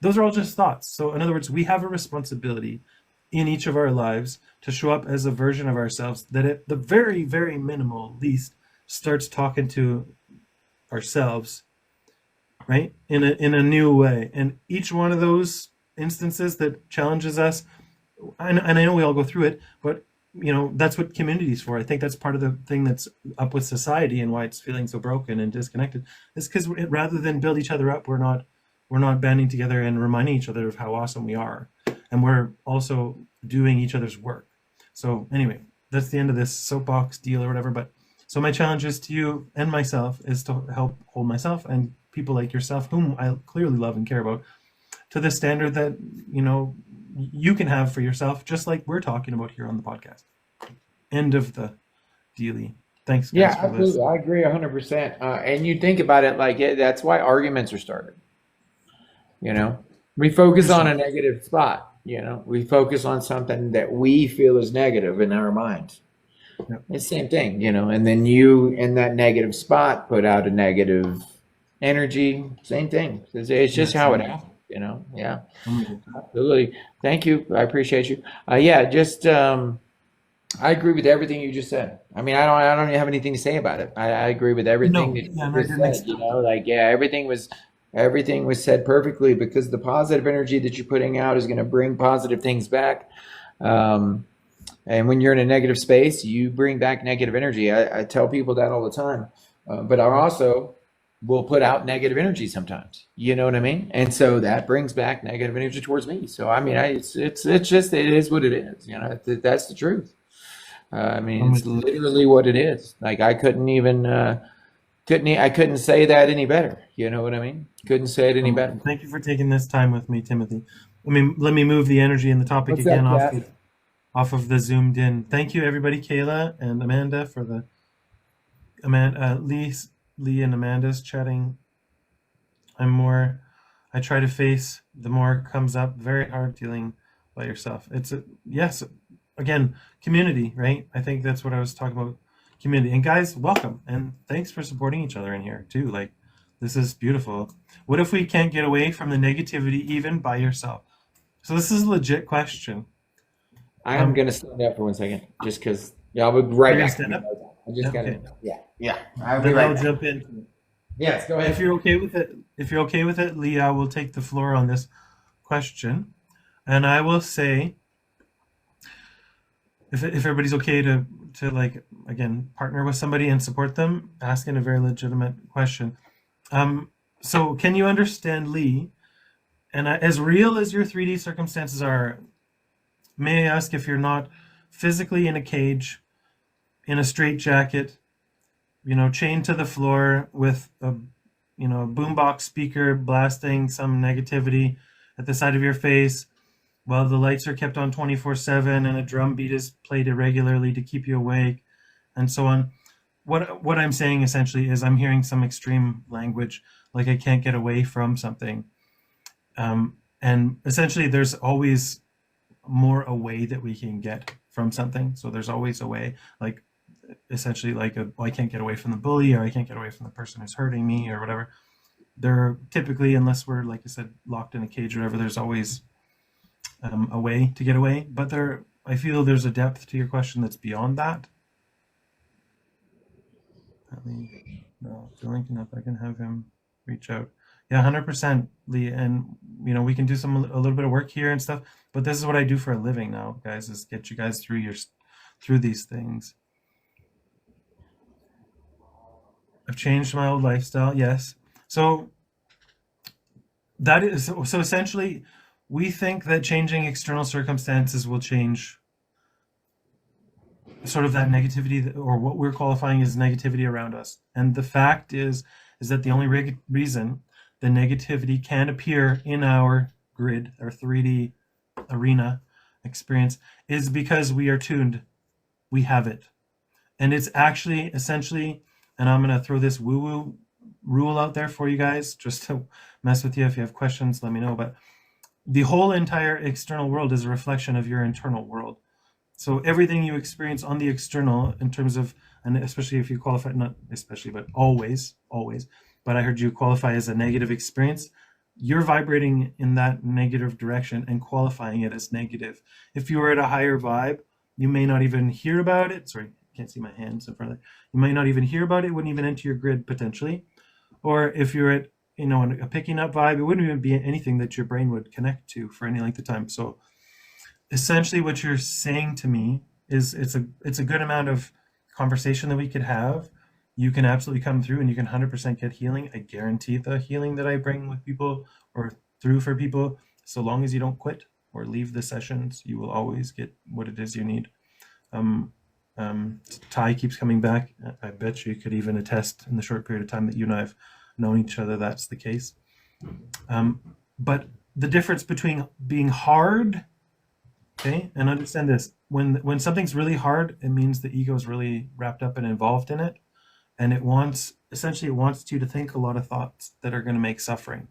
Those are all just thoughts. So in other words, we have a responsibility in each of our lives to show up as a version of ourselves that at the very, very minimal least starts talking to ourselves, right? In a new way. And each one of those instances that challenges us, and I know we all go through it, but that's what community is for. I think that's part of the thing that's up with society and why it's feeling so broken and disconnected, is because rather than build each other up, we're not banding together and reminding each other of how awesome we are, and we're also doing each other's work. So anyway, that's the end of this soapbox deal or whatever. But so my challenge is to you and myself is to help hold myself and people like yourself, whom I clearly love and care about, to the standard that you can have for yourself, just like we're talking about here on the podcast. End of the dealie. Thanks, Yeah, guys, for this. absolutely. I agree 100%. And you think about it like that's why arguments are started. We focus on a Crucial. negative spot. We focus on something that we feel is negative in our minds. Yeah. It's the same thing, and then you in that negative spot put out a negative energy. Same thing. It's just how it happens, Yeah, absolutely. Thank you. I appreciate you. Yeah, just I agree with everything you just said. I mean, I don't even have anything to say about it. I agree with everything No, that yeah, you no, I just didn't said. expect. Like everything was said perfectly, because the positive energy that you're putting out is going to bring positive things back. And when you're in a negative space, you bring back negative energy. I tell people that all the time. But I also will put out negative energy sometimes. You know what I mean? And so that brings back negative energy towards me. So I mean, it's just, it is what it is. That's the truth. I mean, I'm it's with you. literally what it is. Like I couldn't say that any better. You know what I mean? Couldn't say it any better. Thank you for taking this time with me, Timothy. Let me move the energy and the topic What's again up, Kat? off of the zoomed in. Thank you, everybody, Kayla and Amanda, for the Lee and Amanda's chatting. I'm more I try to face, the more comes up. Very hard dealing by yourself. Yes, again, community, right? I think that's what I was talking about, community. And guys, welcome. And thanks for supporting each other in here too. Like, this is beautiful. What if we can't get away from the negativity even by yourself? So this is a legit question. I am gonna stand up for 1 second, just because. Yeah, I'll be right You're gonna back. stand up? I just Yeah, gotta. okay. Yeah. I'll be Then right I'll back. jump in. Yes, go If ahead. you're okay with it, Leah will take the floor on this question. And I will say, if everybody's okay to like, again, partner with somebody and support them, asking a very legitimate question. So can you understand, Lee? And as real as your 3D circumstances are, may I ask if you're not physically in a cage, in a straitjacket, chained to the floor with a boombox speaker blasting some negativity at the side of your face, while the lights are kept on 24/7 and a drum beat is played irregularly to keep you awake, and so on. What I'm saying essentially is I'm hearing some extreme language, like I can't get away from something. And essentially there's always more a way that we can get from something. So there's always a way, like essentially like I can't get away from the bully, or I can't get away from the person who's hurting me, or whatever. There typically, unless we're, like I said, locked in a cage or whatever, there's always a way to get away. But I feel there's a depth to your question that's beyond that. No, linking up, I can have him reach out. Yeah, 100%, Lee. And we can do a little bit of work here and stuff. But this is what I do for a living now, guys, is get you guys through these things. I've changed my old lifestyle. Yes. So essentially, we think that changing external circumstances will change sort of that negativity, or what we're qualifying as negativity around us. And the fact is that the only reason the negativity can appear in our grid, our 3D arena experience, is because we are tuned. We have it. And it's actually essentially, and I'm going to throw this woo-woo rule out there for you guys, just to mess with you. If you have questions, let me know. But the whole entire external world is a reflection of your internal world. So everything you experience on the external, in terms of, and especially if you qualify, not especially, but always, but I heard you qualify as a negative experience, you're vibrating in that negative direction and qualifying it as negative. If you were at a higher vibe, you may not even hear about it. Sorry, I can't see my hands in front of it. You might not even hear about it. It wouldn't even enter your grid potentially. Or if you're at, a picking up vibe, it wouldn't even be anything that your brain would connect to for any length of time. So essentially what you're saying to me is it's a good amount of conversation that we could have. You can absolutely come through and you can 100% get healing. I guarantee the healing that I bring with people or through for people, so long as you don't quit or leave the sessions, you will always get what it is you need. Ty keeps coming back. I bet you could even attest in the short period of time that you and I have known each other, that's the case. But the difference between being hard, okay, and understand this, when something's really hard, it means the ego is really wrapped up and involved in it, and it wants you to think a lot of thoughts that are going to make suffering.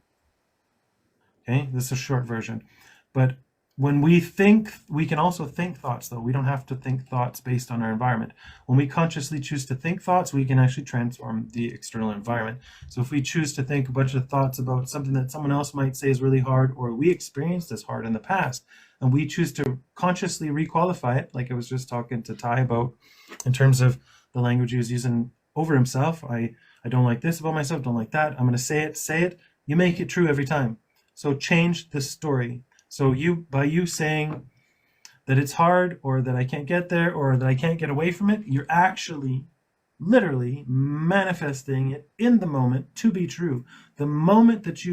Okay, this is a short version. But when we think, we can also think thoughts, though. We don't have to think thoughts based on our environment. When we consciously choose to think thoughts, we can actually transform the external environment. So if we choose to think a bunch of thoughts about something that someone else might say is really hard, or we experienced as hard in the past, and we choose to consciously requalify it, like I was just talking to Ty about, in terms of the language he was using over himself. I don't like this about myself, don't like that. I'm going to say it. You make it true every time. So change the story. So by you saying that it's hard, or that I can't get there, or that I can't get away from it, you're actually literally manifesting it in the moment to be true. The moment that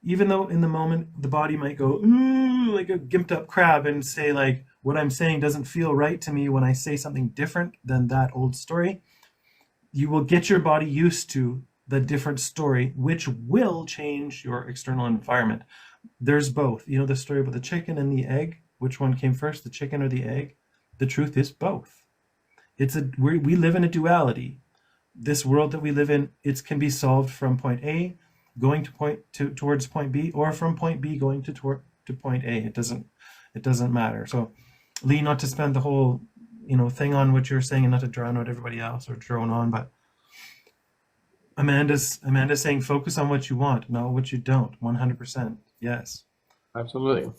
even though in the moment the body might go, ooh, like a gimped up crab, and say like, what I'm saying doesn't feel right to me when I say something different than that old story, you will get your body used to the different story, which will change your external environment. There's both. The story about the chicken and the egg, which one came first, the chicken or the egg? The truth is both. We live in a duality. This world that we live in, it can be solved from point A. going towards point B, or from point B going to point A. It doesn't matter. So, Lee, not to spend the whole thing on what you're saying and not to drown out everybody else or drone on, but Amanda's saying focus on what you want, not what you don't. 100%. Yes. Absolutely.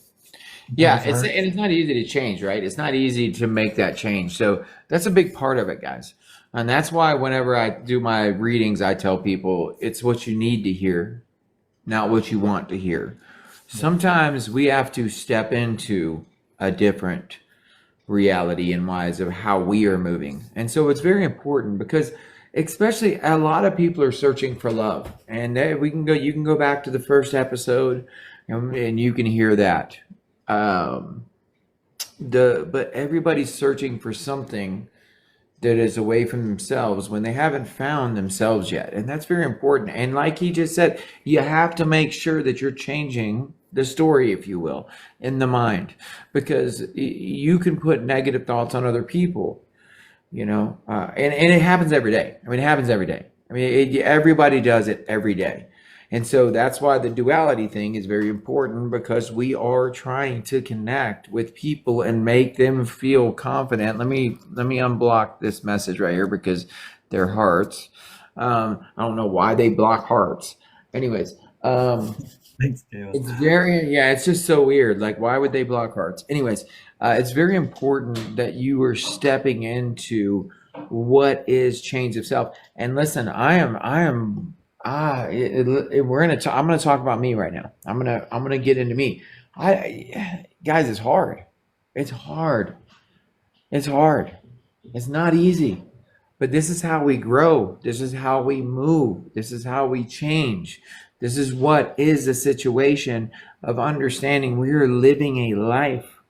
Yeah, Both are. and it's not easy to change, right? It's not easy to make that change. So that's a big part of it, guys. And that's why whenever I do my readings, I tell people it's what you need to hear, not what you want to hear. Sometimes we have to step into a different reality and wise of how we are moving. And so it's very important because especially a lot of people are searching for love. And you can go back to the first episode and you can hear that. But everybody's searching for something that is away from themselves when they haven't found themselves yet. And that's very important. And like he just said, you have to make sure that you're changing the story, if you will, in the mind, because you can put negative thoughts on other people, and it happens every day. I mean, it happens every day. I mean, everybody does it every day. And so that's why the duality thing is very important, because we are trying to connect with people and make them feel confident. Let me unblock this message right here because they're hearts. I don't know why they block hearts. Anyways, Thanks, Gail. it's just so weird. Like, why would they block hearts? Anyways, it's very important that you are stepping into what is change of self. And listen, I'm gonna talk about me right now. I'm gonna get into me. Guys, it's hard. It's hard. It's hard. It's not easy. But this is how we grow. This is how we move. This is how we change. This is what is a situation of understanding we are living a life.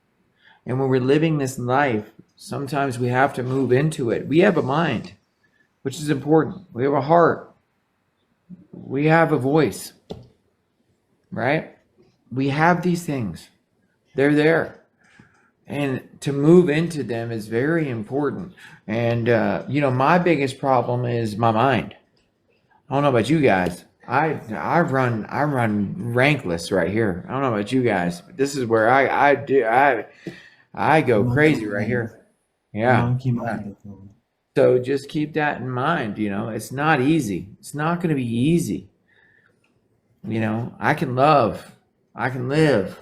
And when we're living this life, sometimes we have to move into it. We have a mind, which is important. We have a heart. We have a voice, right? We have these things. They're there. And to move into them is very important. And, my biggest problem is my mind. I don't know about you guys. I run rankless right here. I don't know about you guys, but this is where I go crazy right here. Yeah. Monkey mind. So just keep that in mind. It's not easy. It's not going to be easy. I can love, I can live,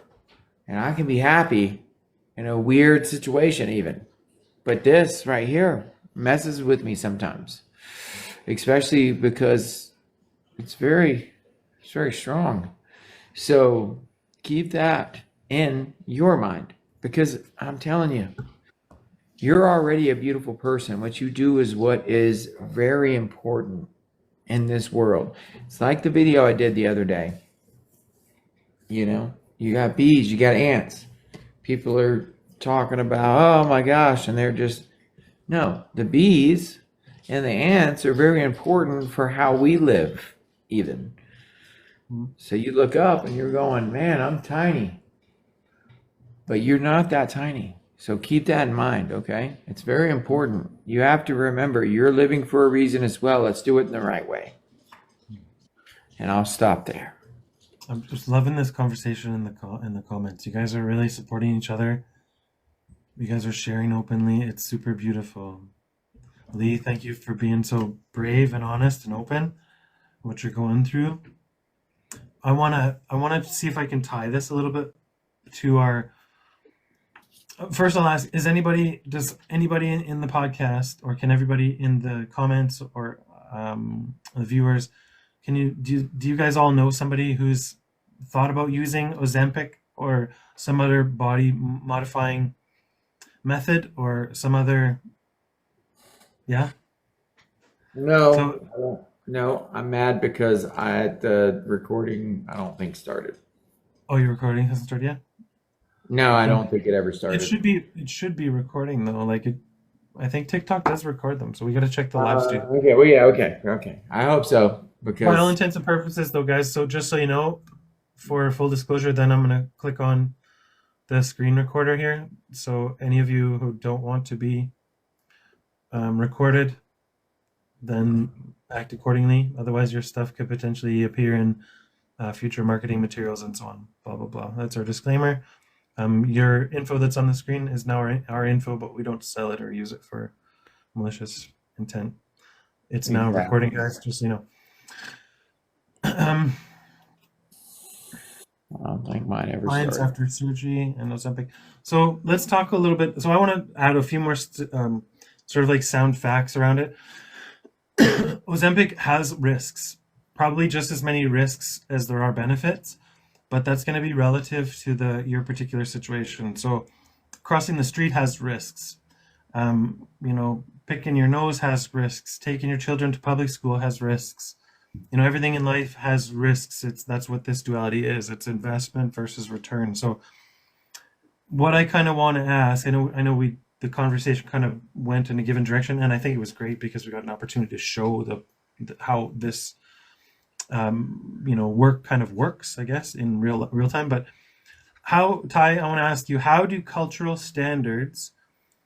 and I can be happy in a weird situation even. But this right here messes with me sometimes, especially because it's very strong. So keep that in your mind, because I'm telling you, you're already a beautiful person. What you do is what is very important in this world. It's like the video I did the other day. You got bees, you got ants. People are talking about, oh my gosh, and they're just, no, the bees and the ants are very important for how we live, even. So you look up and you're going, man, I'm tiny. But you're not that tiny. So keep that in mind, okay? It's very important. You have to remember you're living for a reason as well. Let's do it in the right way. And I'll stop there. I'm just loving this conversation in the comments. You guys are really supporting each other. You guys are sharing openly. It's super beautiful. Lee, thank you for being so brave and honest and open what you're going through. I wanna see if I can tie this a little bit to our. First, I'll ask: does anybody in the podcast, or can everybody in the comments or the viewers, do you guys all know somebody who's thought about using Ozempic or some other body modifying method or some other? Yeah. So, No, I'm mad because the recording I don't think started. oh, your recording hasn't started yet? No, I don't think it ever It started. should be recording though. I think TikTok does record them, so we got to check the live stream. Okay, well, yeah, okay. I hope so, For all because intents and purposes, though, guys. So just so you know, for full disclosure, then I'm gonna click on the screen recorder here. So any of you who don't want to be recorded, then act accordingly. Otherwise, your stuff could potentially appear in future marketing materials and so on. Blah blah blah. That's our disclaimer. Your info that's on the screen is now our info, but we don't sell it or use it for malicious intent. It's now recording, guys, just so you know. I don't think mine ever Clients started. after surgery and Ozempic. So let's talk a little bit. So I want to add a few more sort of like sound facts around it. Ozempic has risks, probably just as many risks as there are benefits, but that's going to be relative to your particular situation. So crossing the street has risks. Picking your nose has risks. Taking your children to public school has risks. Everything in life has risks. That's what this duality is. It's investment versus return. So what I kind of want to ask, I know the conversation kind of went in a given direction, and I think it was great because we got an opportunity to show how this work kind of works, I guess, in real time. But Ty, I want to ask you, how do cultural standards,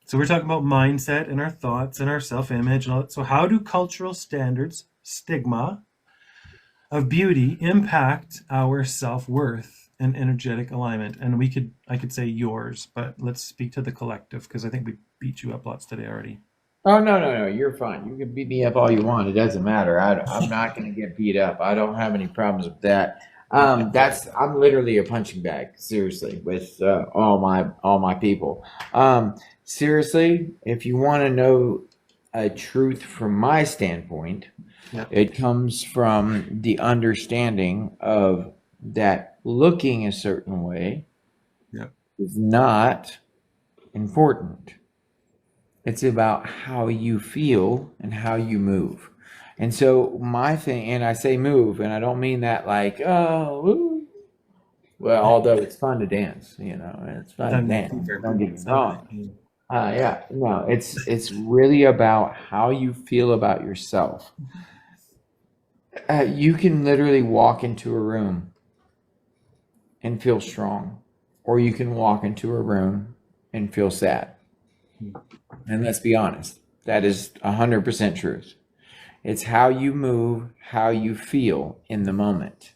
so we're talking about mindset and our thoughts and our self-image and all that. So how do cultural standards, stigma of beauty, impact our self-worth and energetic alignment? And I could say yours, but let's speak to the collective, because I think we beat you up lots today already. Oh, no, you're fine. You can beat me up all you want. It doesn't matter. I'm not going to get beat up. I don't have any problems with that. I'm literally a punching bag, seriously, with all my people. Seriously, if you want to know a truth from my standpoint, Yep. it comes from the understanding of that looking a certain way Yep. is not important. It's about how you feel and how you move. And so my thing, and I say move, and I don't mean that like, oh, woo. Well, although it's fun to dance, it's fun to dance. Don't get me wrong. Yeah, no, it's really about how you feel about yourself. You can literally walk into a room and feel strong, or you can walk into a room and feel sad. And let's be honest, that is 100% truth. It's how you move, how you feel in the moment.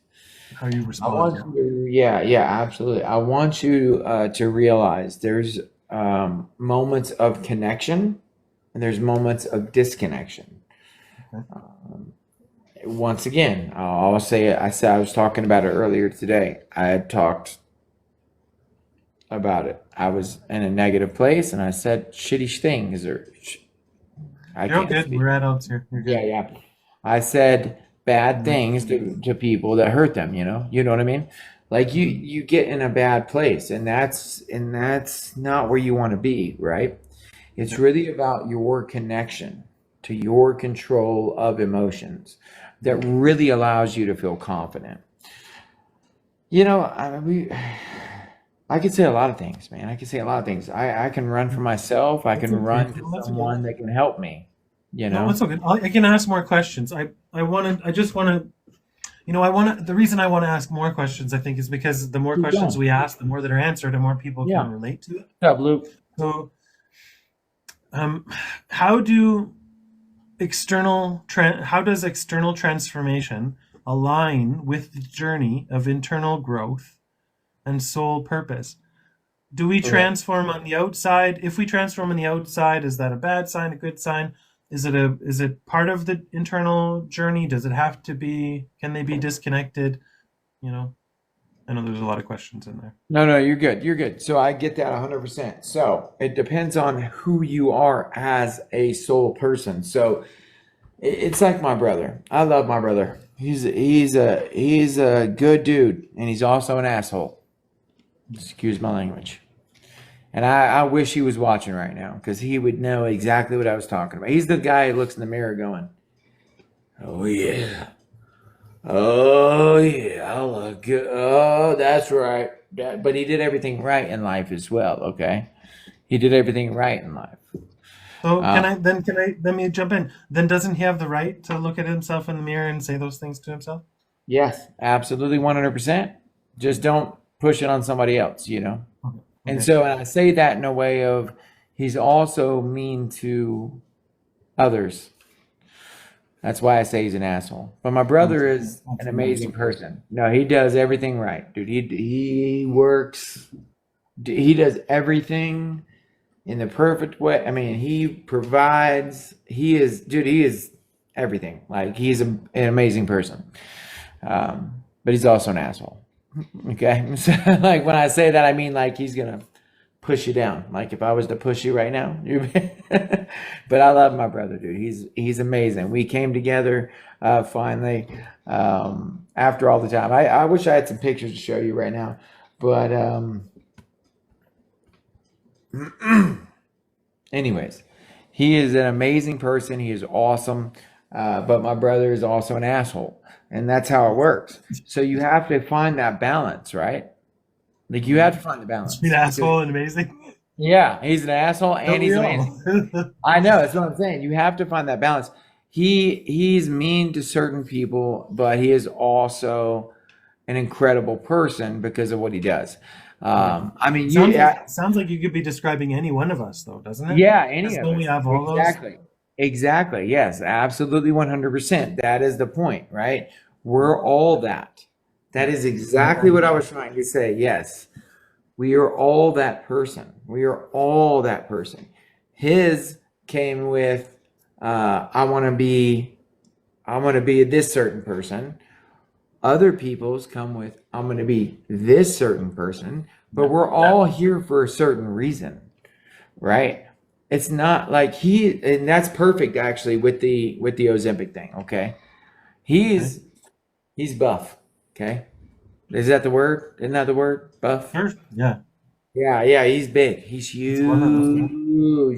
How you respond. Yeah, absolutely. I want you to realize there's moments of connection and there's moments of disconnection. Okay. Once again, I'll say it. I was talking about it earlier today. I had talked about it. I was in a negative place, and I said shitty things. You're good. We're adults here. You're good. Yeah. I said bad things to people that hurt them. You know what I mean? Like you get in a bad place, and that's not where you want to be, right? It's really about your connection to your control of emotions that really allows you to feel confident. I could say a lot of things, man. I could say a lot of things. I can run for myself. I can run to someone that can help me. No, it's okay. I can ask more questions. The reason I want to ask more questions, I think, is because the more questions we ask, the more that are answered, and more people can relate to it. Yeah, Luke. So, how does external transformation align with the journey of internal growth and soul purpose? Do we transform on the outside? If we transform on the outside, is that a bad sign, a good sign? Is it part of the internal journey? Does it have to be? Can they be disconnected? I know there's a lot of questions in there. No, you're good. You're good. So I get that 100%. So it depends on who you are as a soul person. So it's like my brother. I love my brother. He's a good dude, and he's also an asshole. Excuse my language. And I wish he was watching right now, because he would know exactly what I was talking about. He's the guy who looks in the mirror going, "Oh yeah, I look good. Oh, that's right." But he did everything right in life as well. Okay, he did everything right in life. So let me jump in. Then doesn't he have the right to look at himself in the mirror and say those things to himself? Yes, absolutely, 100%. Just don't push it on somebody else, Okay. And so I say that in a way of he's also mean to others. That's why I say he's an asshole. But my brother is an amazing person. No, he does everything right, dude. He works. He does everything in the perfect way. I mean, he provides. He is, dude. He is everything. Like he's an amazing person. But he's also an asshole. Okay, so, like when I say that, I mean like he's gonna push you down. Like if I was to push you right now, you. But I love my brother, dude. He's amazing. We came together finally after all the time. I wish I had some pictures to show you right now, but anyways, he is an amazing person. He is awesome. But my brother is also an asshole. And that's how it works. So you have to find that balance, right? Like you have to find the balance. An asshole and amazing. Yeah, he's an asshole and he's amazing. I know, that's what I'm saying. You have to find that balance. He's mean to certain people, but he is also an incredible person because of what he does. I mean, Sounds like you could be describing any one of us, though, doesn't it? yeah, any That's of when us. we have all those. Exactly. Exactly. Yes, absolutely 100%. That is the point, right? We're all that. That is exactly what I was trying to say. Yes. We are all that person. We are all that person. His came with I want to be this certain person. Other people's come with I'm going to be this certain person, but we're all here for a certain reason, right? It's not like and that's perfect actually with the Ozempic thing, okay? He's buff, okay? Is that the word? Isn't that the word? Buff? Sure. Yeah. Yeah, he's big. He's huge. One of those, yeah.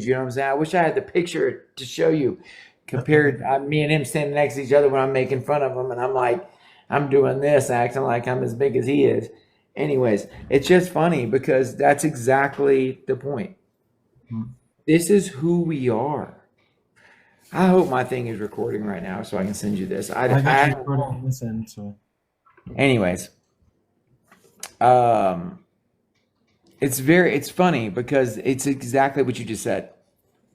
You know what I'm saying? I wish I had the picture to show you. Compared, me and him standing next to each other when I'm making fun of him, and I'm like, I'm doing this, acting like I'm as big as he is. Anyways, it's just funny because that's exactly the point. This is who we are. I hope my thing is recording right now so I can send you this. I got you recording on this end, so. Anyways, it's funny because it's exactly what you just said.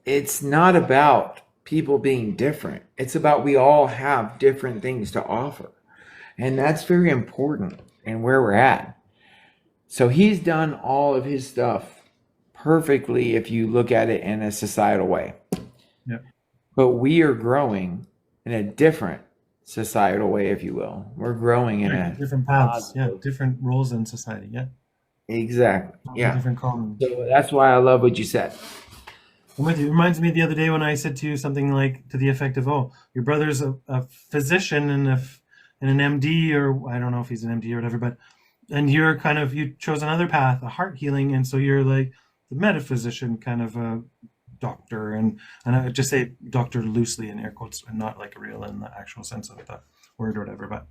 It's not about people being different. It's about we all have different things to offer. And that's very important in where we're at. So he's done all of his stuff perfectly if you look at it in a societal way. Yep. But we are growing in a different societal way, if you will. We're growing in a different paths, yeah, different roles in society, yeah. Exactly. Yeah. Different callings. So that's why I love what you said. I'm with you. It reminds me the other day when I said to you something like to the effect of, "Oh, your brother's a physician and an MD, or I don't know if he's an MD or whatever, but and you chose another path, a heart healing, and so you're like the metaphysician kind of a doctor, and I just say doctor loosely in air quotes and not like real in the actual sense of the word or whatever, but."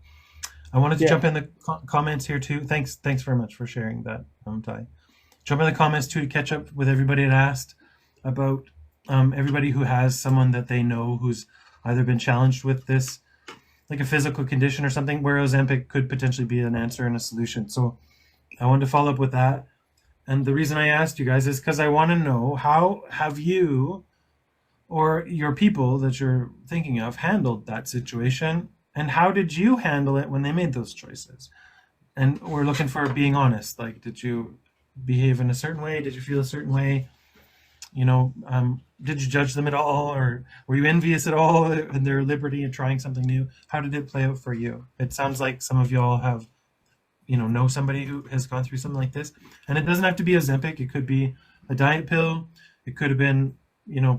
I wanted to jump in the comments here too. Thanks very much for sharing that, Ty. Jump in the comments too to catch up with everybody that asked about everybody who has someone that they know who's either been challenged with this, like a physical condition or something, where Ozempic could potentially be an answer and a solution. So I wanted to follow up with that. And the reason I asked you guys is because I want to know, how have you or your people that you're thinking of handled that situation? And how did you handle it when they made those choices? And we're looking for being honest. Like, did you behave in a certain way? Did you feel a certain way? Did you judge them at all? Or were you envious at all in their liberty in trying something new? How did it play out for you? It sounds like some of y'all have, know somebody who has gone through something like this. And it doesn't have to be Ozempic. It could be a diet pill. It could have been,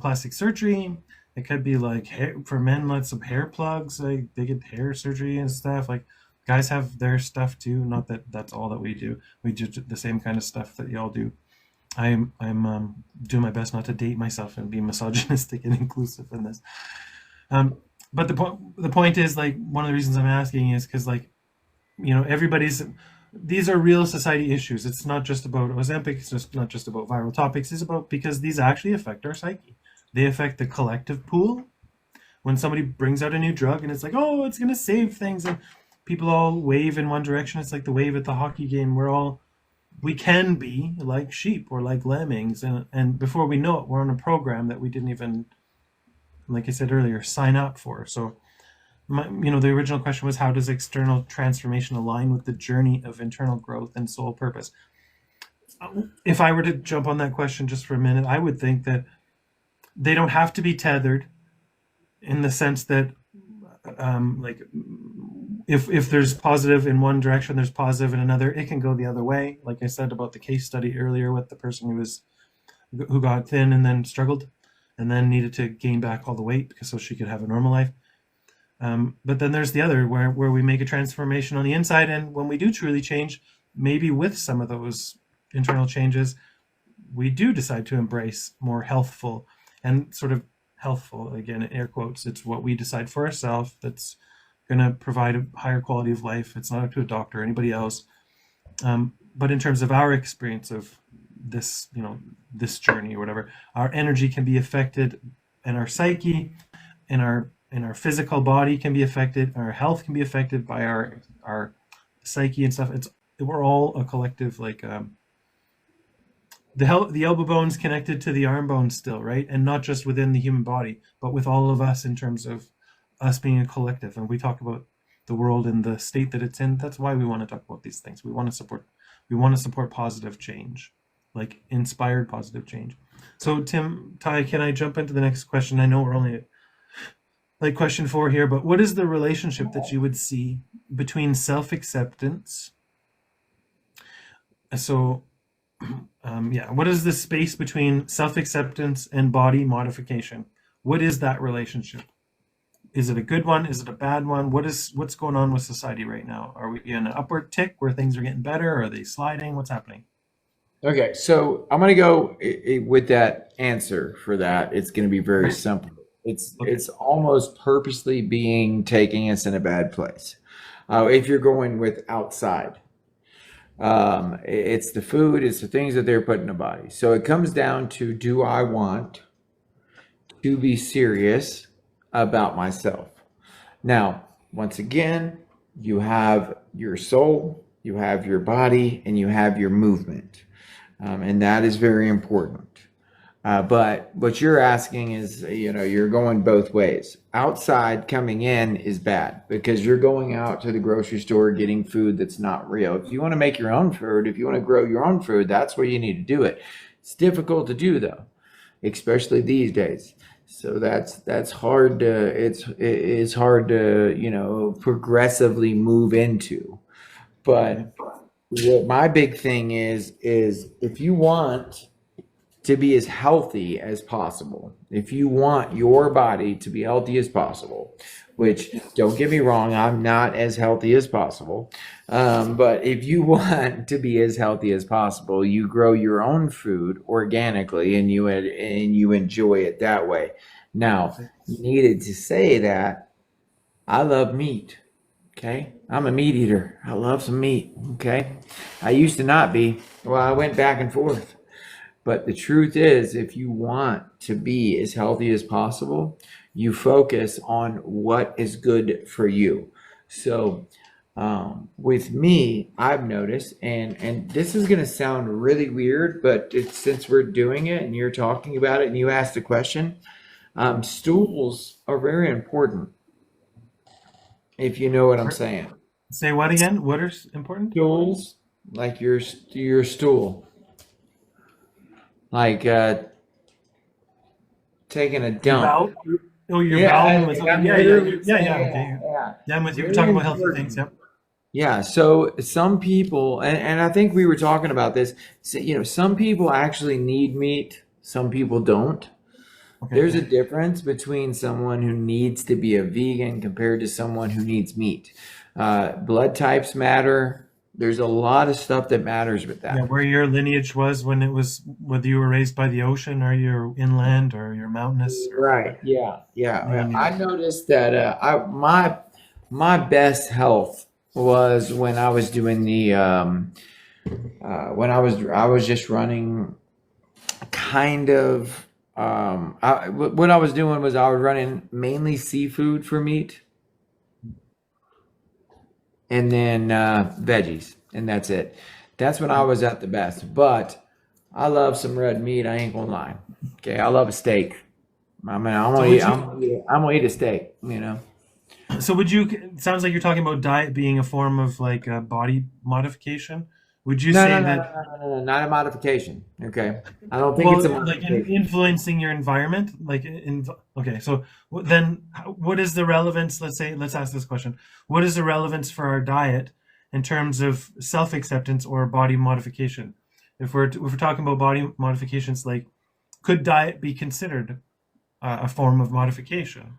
plastic surgery. It could be like for men, like some hair plugs, like they get hair surgery and stuff. Like guys have their stuff too. Not that that's all that we do. We do the same kind of stuff that y'all do. I'm doing my best not to date myself and be misogynistic and inclusive in this. But the point is, like, one of the reasons I'm asking is because, like, these are real society issues. It's not just about Ozempic. It's just not just about viral topics. It's about because these actually affect our psyche. They affect the collective pool. When somebody brings out a new drug and it's like, oh, it's going to save things, and people all wave in one direction. It's like the wave at the hockey game. We can be like sheep or like lemmings. And before we know it, we're on a program that we didn't even, like I said earlier, sign up for. So the original question was, how does external transformation align with the journey of internal growth and soul purpose? If I were to jump on that question just for a minute, I would think that they don't have to be tethered, in the sense that, like, if there's positive in one direction, there's positive in another. It can go the other way. Like I said about the case study earlier with the person who got thin and then struggled, and then needed to gain back all the weight because so she could have a normal life. But then there's the other where we make a transformation on the inside, and when we do truly change, maybe with some of those internal changes, we do decide to embrace more healthful, and sort of healthful, again, in air quotes. It's what we decide for ourselves that's going to provide a higher quality of life. It's not up to a doctor or anybody else. But in terms of our experience of this, this journey or whatever, our energy can be affected, and our psyche and our physical body can be affected, our health can be affected by our psyche and stuff. We're all a collective, like, the elbow bone's connected to the arm bone still, right? And not just within the human body, but with all of us, in terms of us being a collective. And we talk about the world and the state that it's in. That's why we want to talk about these things. We want to support positive change, like inspired positive change. So Ty, can I jump into the next question? I know we're only at, like, question 4 here, but what is the relationship that you would see between self-acceptance? So, what is the space between self-acceptance and body modification? What is that relationship? Is it a good one? Is it a bad one? What's going on with society right now? Are we in an upward tick where things are getting better? Are they sliding? What's happening? Okay, so I'm going to go with that answer for that. It's going to be very simple. It's almost purposely taking us in a bad place. If you're going with outside, it's the food, it's the things that they're putting in the body. So it comes down to, do I want to be serious about myself? Now, once again, you have your soul, you have your body, and you have your movement. And that is very important. But what you're asking is, you're going both ways. Outside coming in is bad because you're going out to the grocery store getting food that's not real. If you want to make your own food, if you want to grow your own food, that's where you need to do it. It's difficult to do, though, especially these days. So that's hard to, it's hard to, progressively move into. But what my big thing is if you want to be as healthy as possible, if you want your body to be healthy as possible, which, don't get me wrong, I'm not as healthy as possible, but if you want to be as healthy as possible, you grow your own food organically, and you enjoy it that way. Now, needed to say that I love meat. Okay, I'm a meat eater. I love some meat. Okay, I used to not be. Well, I went back and forth. But the truth is, if you want to be as healthy as possible, you focus on what is good for you. So with me, I've noticed, and this is going to sound really weird, but since we're doing it and you're talking about it and you asked the question, stools are very important, if you know what I'm saying. Say what again? What are important? Stools, like your stool. Like taking a dump. Your bowel was, yeah. I'm with you. We're talking about healthy things. Yep. Yeah. So some people, and I think we were talking about this. So, some people actually need meat. Some people don't. Okay. There's a difference between someone who needs to be a vegan compared to someone who needs meat. Blood types matter. There's a lot of stuff that matters with that. Yeah, where your lineage was whether you were raised by the ocean or you're inland or you're mountainous. Right. Yeah. I noticed that my best health was when I was doing the when I was just running kind of what I was doing was I was running mainly seafood for meat. And then veggies, and that's it. That's when I was at the best. But I love some red meat. I ain't gonna lie. Okay, I love a steak. I mean, I'm gonna eat a steak. So would you? It sounds like you're talking about diet being a form of like a body modification. Would you No, no, say no, no, that? no, no, no, not a modification. Okay. I don't think it's a Well, like modification. influencing your environment, like okay. So then, what is the relevance? Let's say, let's ask this question: what is the relevance for our diet in terms of self acceptance or body modification? If we're talking about body modifications, like could diet be considered a form of modification?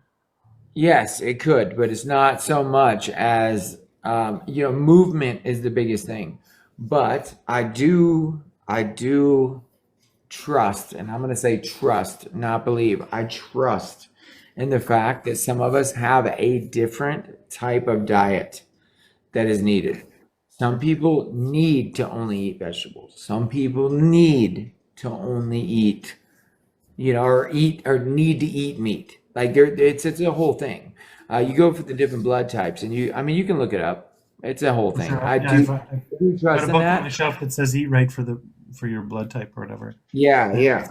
Yes, it could, but it's not so much as movement is the biggest thing. But I do trust, and I'm going to say trust, not believe. I trust in the fact that some of us have a different type of diet that is needed. Some people need to only eat vegetables. Some people need to only eat, or eat or need to eat meat. Like it's a whole thing. You go for the different blood types, and I mean, you can look it up. It's a whole For thing. sure. I Yeah, do, I've I do got a trust in book on my that. shelf that says "Eat Right" for your blood type or whatever. Yeah, And yeah,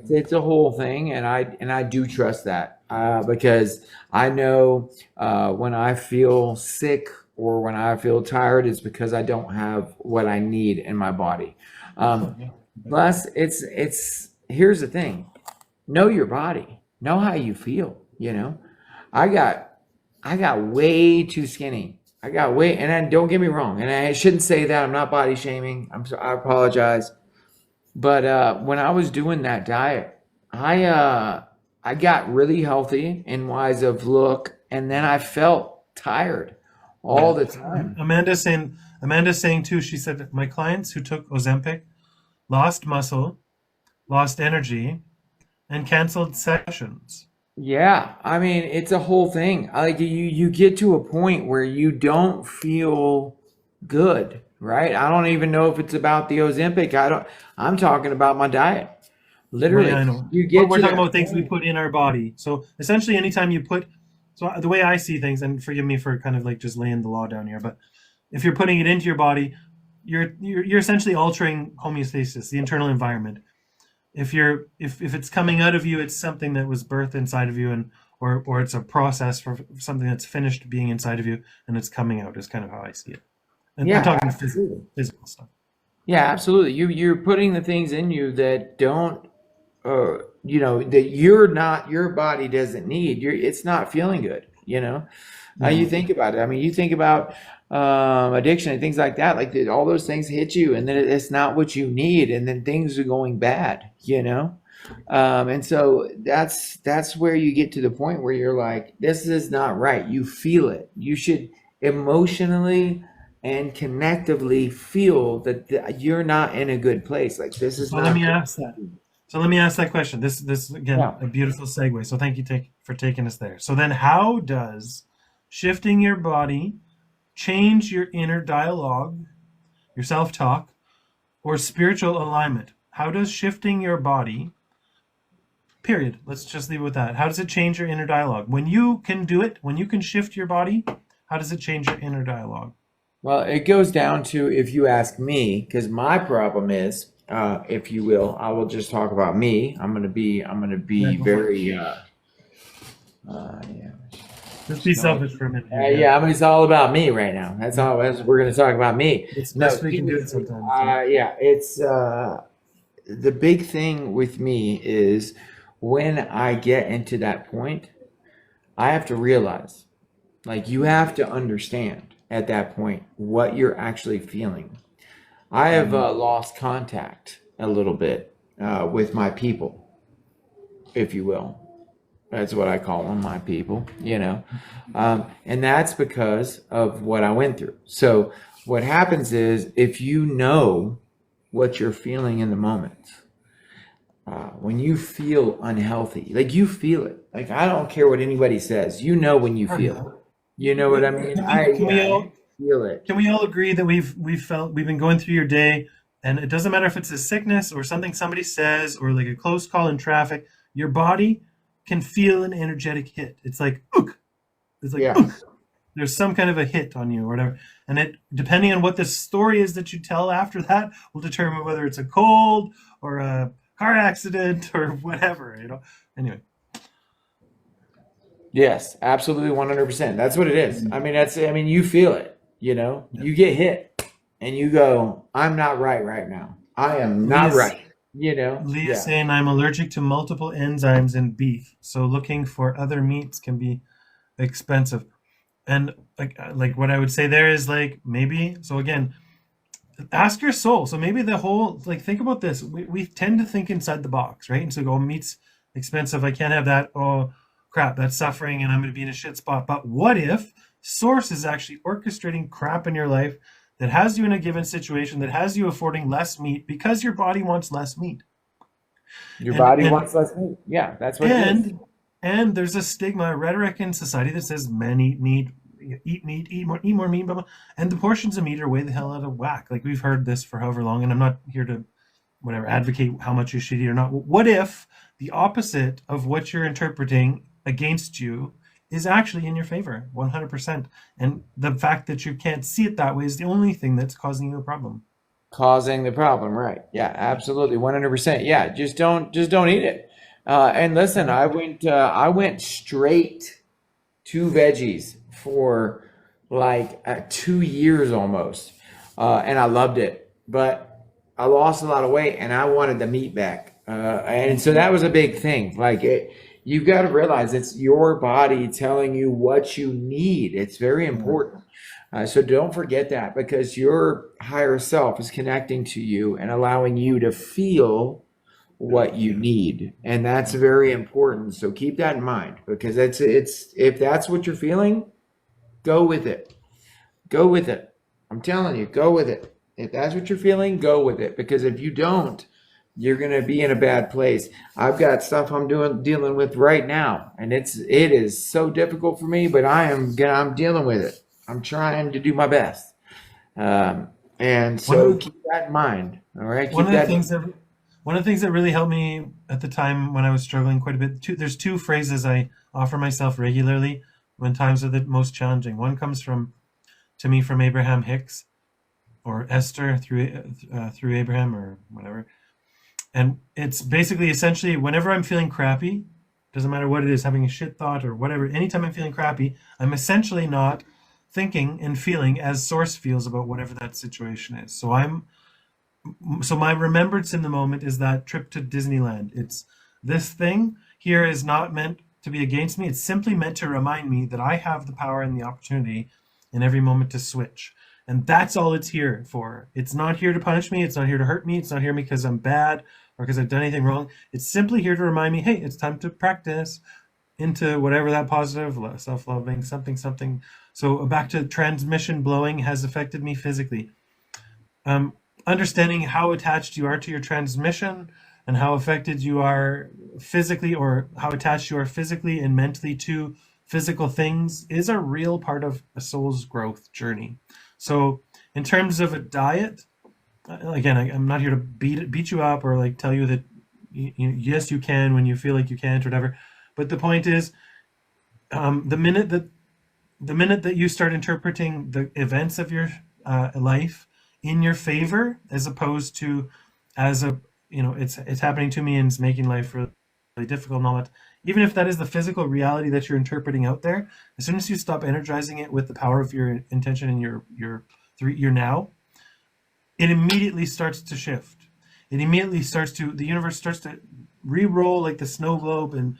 it's a whole thing, and I do trust that because I know when I feel sick or when I feel tired, it's because I don't have what I need in my body. sure, Um, yeah. Plus, it's here's the thing: know your body, know how you feel. I got I got way too skinny. I got way, and then don't get me wrong, and I shouldn't say that. I'm not body shaming. I apologize. But when I was doing that diet, I got really healthy and wise of look, and then I felt tired all Yeah. the time. Amanda's saying too, she said my clients who took Ozempic lost muscle, lost energy, and canceled sessions. Yeah, I mean it's a whole thing. Like you get to a point where you don't feel good, right? I don't even know if it's about the Ozempic. I'm talking about my diet. Right, Literally, I know. you We're, get we're to talking that about things we point. put in our body. So essentially, anytime you put, so the way I see things, and forgive me for kind of like just laying the law down here, but if you're putting it into your body, you're essentially altering homeostasis, the internal environment. If it's coming out of you, it's something that was birthed inside of you, and or it's a process for something that's finished being inside of you, and it's coming out. Is kind of how I see it. And I'm Yeah, talking absolutely. physical stuff. Yeah, absolutely. You're putting the things in you that don't that your body doesn't need. It's not feeling good. You No. think about it. I mean, you think about addiction and things like that. Like all those things hit you, and then it's not what you need, and then things are going bad. And so that's where you get to the point where you're like, this is not right. You feel it. You should emotionally and connectively feel that you're not in a good place. Like this is So let not me good. ask that. So let me ask that question. This again Yeah. a beautiful segue. So thank you for taking us there. So then, how does shifting your body change your inner dialogue, your self-talk, or spiritual alignment? How does shifting your body, period, let's just leave it with that. How does it change your inner dialogue? When you can do it, when you can shift your body, how does it change your inner dialogue? Well, it goes down to if you ask me, because my problem is, if you will, I will just talk about me. I'm gonna be Yeah, go for it. very, yeah. Let's be selfish for a minute here. Yeah, Yeah, I mean, it's all about me right now. yeah. We're going to talk about me. It's the No, best we can do it seriously, sometimes. Yeah. yeah, it's the big thing with me is when I get into that point, I have to realize, like, you have to understand at that point what you're actually feeling. I have Mhm. lost contact a little bit with my people, if you will. That's what I call them, my people. And that's because of what I went through. So, what happens is if you know what you're feeling in the moment, when you feel unhealthy, like you feel it. Like, I don't care what anybody says, when you Oh, feel yeah. it. You know what I mean? Can we Yeah, all you feel it. can we all agree that we've been going through your day, and it doesn't matter if it's a sickness or something somebody says or like a close call in traffic, your body can feel an energetic hit. It's like ook. It's like ook. Yes. There's some kind of a hit on you or whatever, and it depending on what the story is that you tell after that will determine whether it's a cold or a car accident or whatever. Anyway. Yes, absolutely 100%. That's what it is. I mean, I mean, you feel it, Yeah. you get hit and you go, I'm not right now. I am not Leah's right, Leah's Yeah. saying I'm allergic to multiple enzymes in beef, so looking for other meats can be expensive. And like what I would say there is like maybe so again, ask your soul. So maybe the whole like think about this. We tend to think inside the box, right? And so go, oh, meat's expensive. I can't have that. Oh crap, that's suffering and I'm gonna be in a shit spot. But what if source is actually orchestrating crap in your life that has you in a given situation that has you affording less meat because your body wants less meat? Your And body and wants less meat. Yeah, that's what it is. and and there's a stigma, rhetoric in society that says men eat meat, eat more meat, blah, blah. And the portions of meat are way the hell out of whack. Like we've heard this for however long, and I'm not here to whatever advocate how much you should eat or not. What if the opposite of what you're interpreting against you is actually in your favor, 100%? And the fact that you can't see it that way is the only thing that's causing you a problem. Causing the problem, right? Yeah, absolutely, 100%. Yeah, just don't eat it. And listen, Yeah. I went straight to veggies for like 2 years almost, and I loved it. But I lost a lot of weight, and I wanted the meat back, and so that was a big thing. You've got to realize it's your body telling you what you need. It's very Yeah. important. So don't forget that because your higher self is connecting to you and allowing you to feel what you need. And that's very important. So keep that in mind because it's if that's what you're feeling, go with it. Go with it. I'm telling you, go with it. If that's what you're feeling, go with it. Because if you don't, you're gonna be in a bad place. I've got stuff I'm dealing with right now, and it is so difficult for me, but I'm dealing with it. I'm trying to do my best. Um, and One of so the keep that in mind. All right, one keep of the that. things that one of the things that really helped me at the time when I was struggling quite a bit. There's two phrases I offer myself regularly when times are the most challenging. One comes from to me from Abraham Hicks or Esther through Abraham or whatever, and it's basically essentially whenever I'm feeling crappy, doesn't matter what it is, having a shit thought or whatever. Anytime I'm feeling crappy, I'm essentially not thinking and feeling as source feels about whatever that situation is. So my remembrance in the moment is that trip to Disneyland. It's this thing here is not meant to be against me. It's simply meant to remind me that I have the power and the opportunity in every moment to switch. And that's all it's here for. It's not here to punish me. It's not here to hurt me. It's not here because I'm bad or because I've done anything wrong. It's simply here to remind me, hey, it's time to practice into whatever that positive, self-loving, something, something. So back to transmission blowing has affected me physically. um, Understanding how attached you are to your transmission and how affected you are physically or how attached you are physically and mentally to physical things is a real part of a soul's growth journey. So in terms of a diet, again, I'm not here to beat you up or like tell you that yes you can when you feel like you can't or whatever, but the point is, the minute that you start interpreting the events of your life in your favor as opposed to as a it's happening to me and it's making life really, really difficult and all that, even if that is the physical reality that you're interpreting out there, as soon as you stop energizing it with the power of your intention and your now, it immediately starts to shift. It immediately starts to the universe starts to re-roll like the snow globe and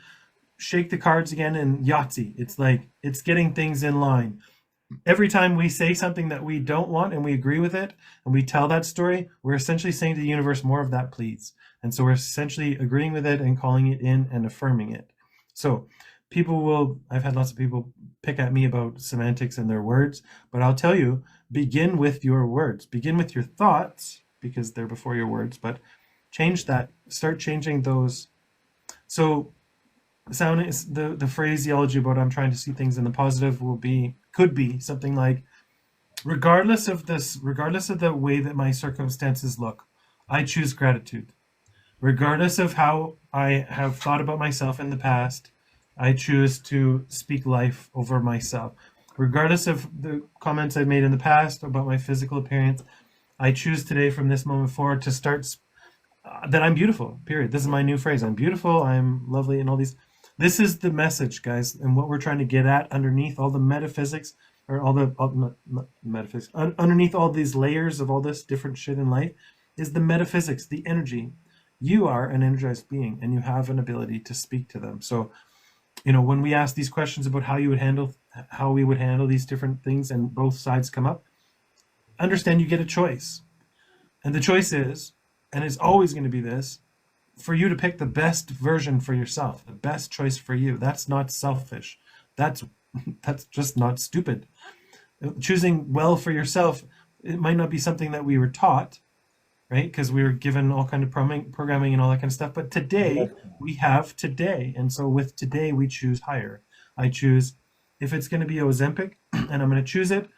shake the cards again and Yahtzee. It's like it's getting things in line. Every time we say something that we don't want and we agree with it and we tell that story, we're essentially saying to the universe, more of that, please. And so we're essentially agreeing with it and calling it in and affirming it. So I've had lots of people pick at me about semantics and their words, but I'll tell you, begin with your words, begin with your thoughts because they're before your words, but change that, start changing those. So sound is the phraseology about I'm trying to see things in the positive could be something like, regardless of the way that my circumstances look, I choose gratitude. Regardless of how I have thought about myself in the past, I choose to speak life over myself. Regardless of the comments I've made in the past about my physical appearance, I choose today from this moment forward to start that I'm beautiful, period. This is my new phrase. I'm beautiful, I'm lovely, and all these. This is the message, guys, and what we're trying to get at underneath all the metaphysics, or not metaphysics, underneath all these layers of all this different shit in life, is the metaphysics, the energy. You are an energized being, and you have an ability to speak to them. So, when we ask these questions about how we would handle these different things, and both sides come up, understand you get a choice, and the choice is, and it's always going to be this, for you to pick the best version for yourself, the best choice for you. That's not selfish. That's just not stupid. Choosing well for yourself, it might not be something that we were taught, right? Because we were given all kind of programming and all that kind of stuff. But today we have today, and so with today we choose higher. I choose, if it's going to be Ozempic, and I'm going to choose it,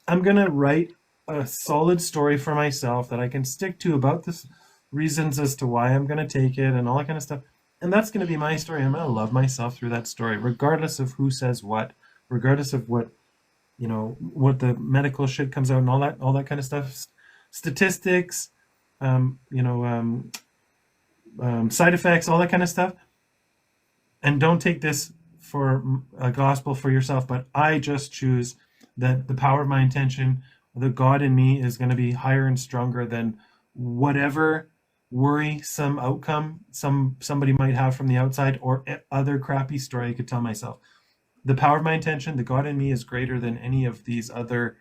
I'm going to write a solid story for myself that I can stick to about this reasons as to why I'm going to take it and all that kind of stuff. And that's going to be my story. I'm going to love myself through that story, regardless of who says what, regardless of what the medical shit comes out and all that kind of stuff, statistics, side effects, all that kind of stuff. And don't take this for a gospel for yourself, but I just choose that the power of my intention, the God in me, is going to be higher and stronger than whatever worrisome outcome somebody might have from the outside, or other crappy story I could tell myself. The power of my intention, the God in me, is greater than any of these other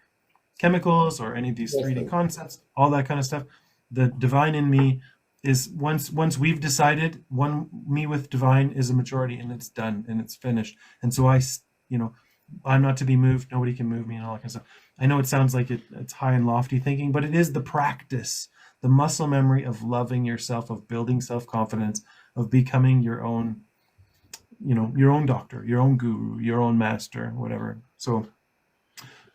chemicals or any of these 3D concepts, all that kind of stuff. The divine in me is, once we've decided, one me with divine is a majority, and it's done and it's finished. And so I'm not to be moved. Nobody can move me, and all that kind of stuff. I know it sounds like it's high and lofty thinking, but it is the practice, the muscle memory of loving yourself, of building self-confidence, of becoming your own doctor, your own guru, your own master, whatever. So,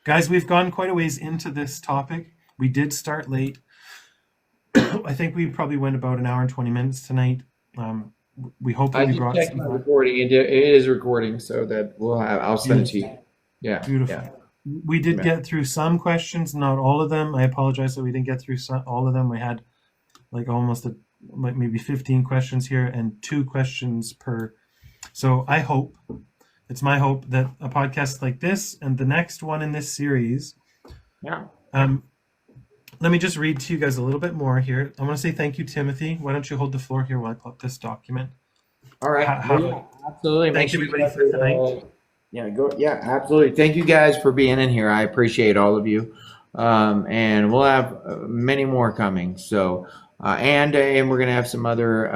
guys, we've gone quite a ways into this topic. We did start late. I think we probably went about an hour and 20 minutes tonight. We hope that we brought checked my recording. It is recording, so that I'll send it to you. Yeah. Beautiful. Yeah. We did get through some questions, not all of them. I apologize that we didn't get through all of them. We had like almost maybe 15 questions here and 2 questions per. So I hope, it's my hope, that a podcast like this and the next one in this series. Yeah. Let me just read to you guys a little bit more here. I want to say thank you, Timothy. Why don't you hold the floor here while I pull up this document? All right. Absolutely. Thank you, everybody, for tonight. Yeah, absolutely. Thank you guys for being in here. I appreciate all of you. And we'll have many more coming. So, and we're going to have some other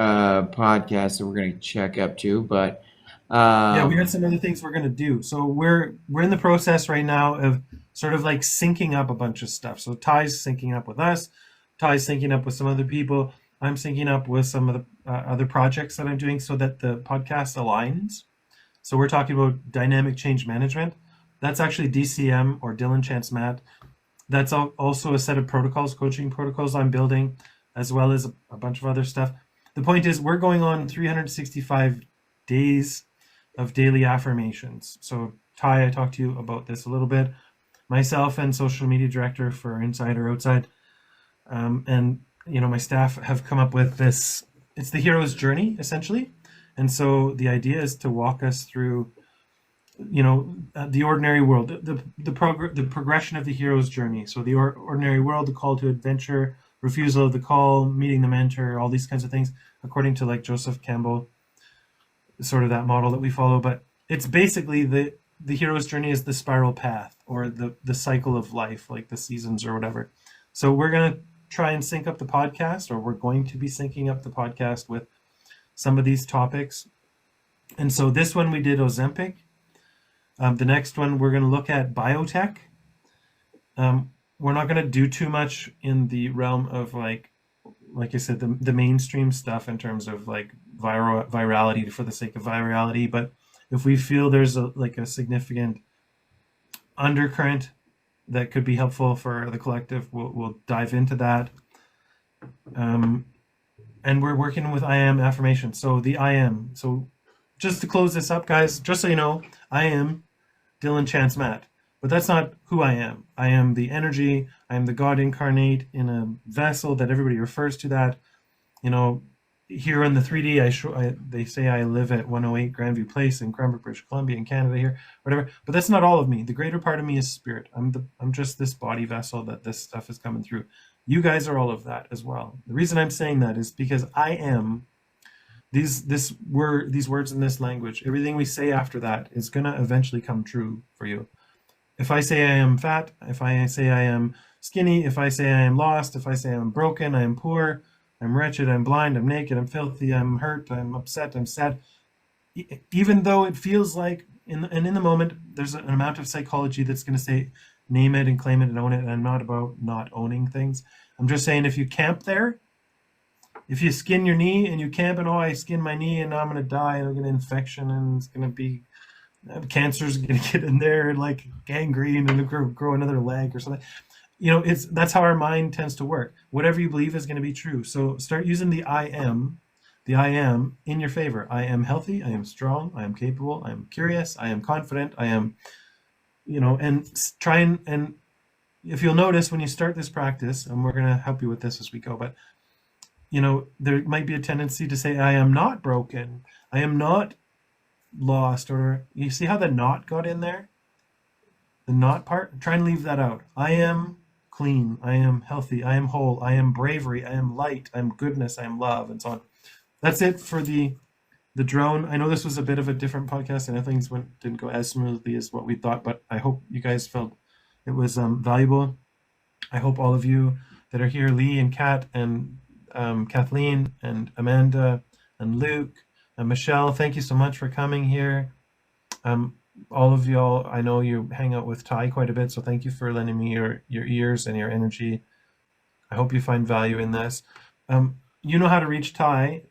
podcasts that we're going to check up to, but yeah, we got some other things we're going to do. So we're in the process right now of sort of like syncing up a bunch of stuff. So Ty's syncing up with us. Ty's syncing up with some other people. I'm syncing up with some of the other projects that I'm doing so that the podcast aligns. So we're talking about dynamic change management. That's actually DCM, or Dylan Chance Matt. That's also a set of protocols, coaching protocols I'm building, as well as a bunch of other stuff. The point is, we're going on 365 days of daily affirmations. So Ty, I talked to you about this a little bit. Myself and social media director for Inside or Outside, and my staff have come up with this. It's the hero's journey, essentially. And so the idea is to walk us through, the ordinary world, the progression of the hero's journey. So the ordinary world, the call to adventure, refusal of the call, meeting the mentor, all these kinds of things, according to like Joseph Campbell, sort of that model that we follow. But it's basically the hero's journey is the spiral path, or the cycle of life, like the seasons or whatever. So we're going to try and sync up the podcast, or we're going to be syncing up the podcast with some of these topics. And so this one we did Ozempic. The next one we're going to look at biotech. We're not going to do too much in the realm of like I said, the mainstream stuff in terms of like virality for the sake of virality. But if we feel there's a significant undercurrent that could be helpful for the collective, we'll dive into that. And we're working with I am affirmation. So the I am. So just to close this up, guys, just so you know, I am Dylan Chance Matt. But that's not who I am. I am the energy. I am the God incarnate in a vessel that everybody refers to that. here in the 3D, they say I live at 108 Grandview Place in Cranbrook, British Columbia, in Canada here, whatever. But that's not all of me. The greater part of me is spirit. I'm just this body vessel that this stuff is coming through. You guys are all of that as well. The reason I'm saying that is because I am these words in this language. Everything we say after that is gonna eventually come true for you. If I say I am fat, if I say I am skinny, if I say I am lost, if I say I'm broken, I am poor, I'm wretched, I'm blind, I'm naked, I'm filthy, I'm hurt, I'm upset, I'm sad. Even though it feels like, in the moment, there's an amount of psychology that's going to say, name it and claim it and own it. And I'm not about not owning things. I'm just saying, if you camp there, if you skin your knee and you camp and, oh, I skinned my knee and now I'm going to die and I'm going to get an infection and it's going to be cancer's going to get in there and like gangrene and grow another leg or something. That's how our mind tends to work. Whatever you believe is going to be true. So start using the I am in your favor. I am healthy. I am strong. I am capable. I am curious. I am confident. I am, and try and if you'll notice when you start this practice, and we're going to help you with this as we go, but there might be a tendency to say, I am not broken. I am not lost. Or you see how the not got in there? The not part? Try and leave that out. I am clean, I am healthy, I am whole, I am bravery, I am light, I am goodness, I am love, and so on. That's it for the drone. I know this was a bit of a different podcast, and things didn't go as smoothly as what we thought, but I hope you guys felt it was valuable. I hope all of you that are here, Lee and Kat and Kathleen and Amanda and Luke and Michelle, thank you so much for coming here. All of y'all, I know you hang out with Ty quite a bit, so thank you for lending me your ears and your energy. I hope you find value in this. You know how to reach Ty.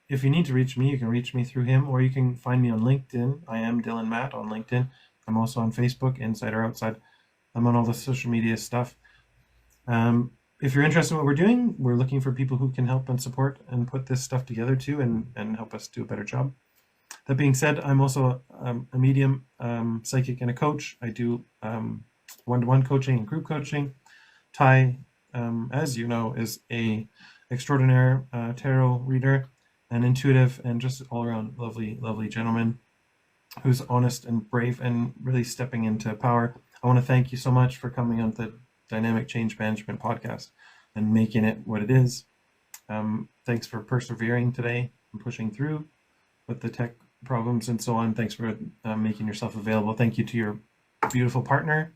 If you need to reach me, you can reach me through him, or you can find me on LinkedIn. I am Dylan Matt on LinkedIn. I'm also on Facebook, inside or outside. I'm on all the social media stuff. If you're interested in what we're doing, we're looking for people who can help and support and put this stuff together too, and help us do a better job. That being said, I'm also a medium, psychic, and a coach. I do one-to-one coaching and group coaching. Ty, as you know, is a extraordinaire tarot reader, and intuitive, and just all around lovely, lovely gentleman who's honest and brave and really stepping into power. I want to thank you so much for coming on the Dynamic Change Management podcast and making it what it is. Thanks for persevering today and pushing through with the tech problems and so on. Thanks for making yourself available. Thank you to your beautiful partner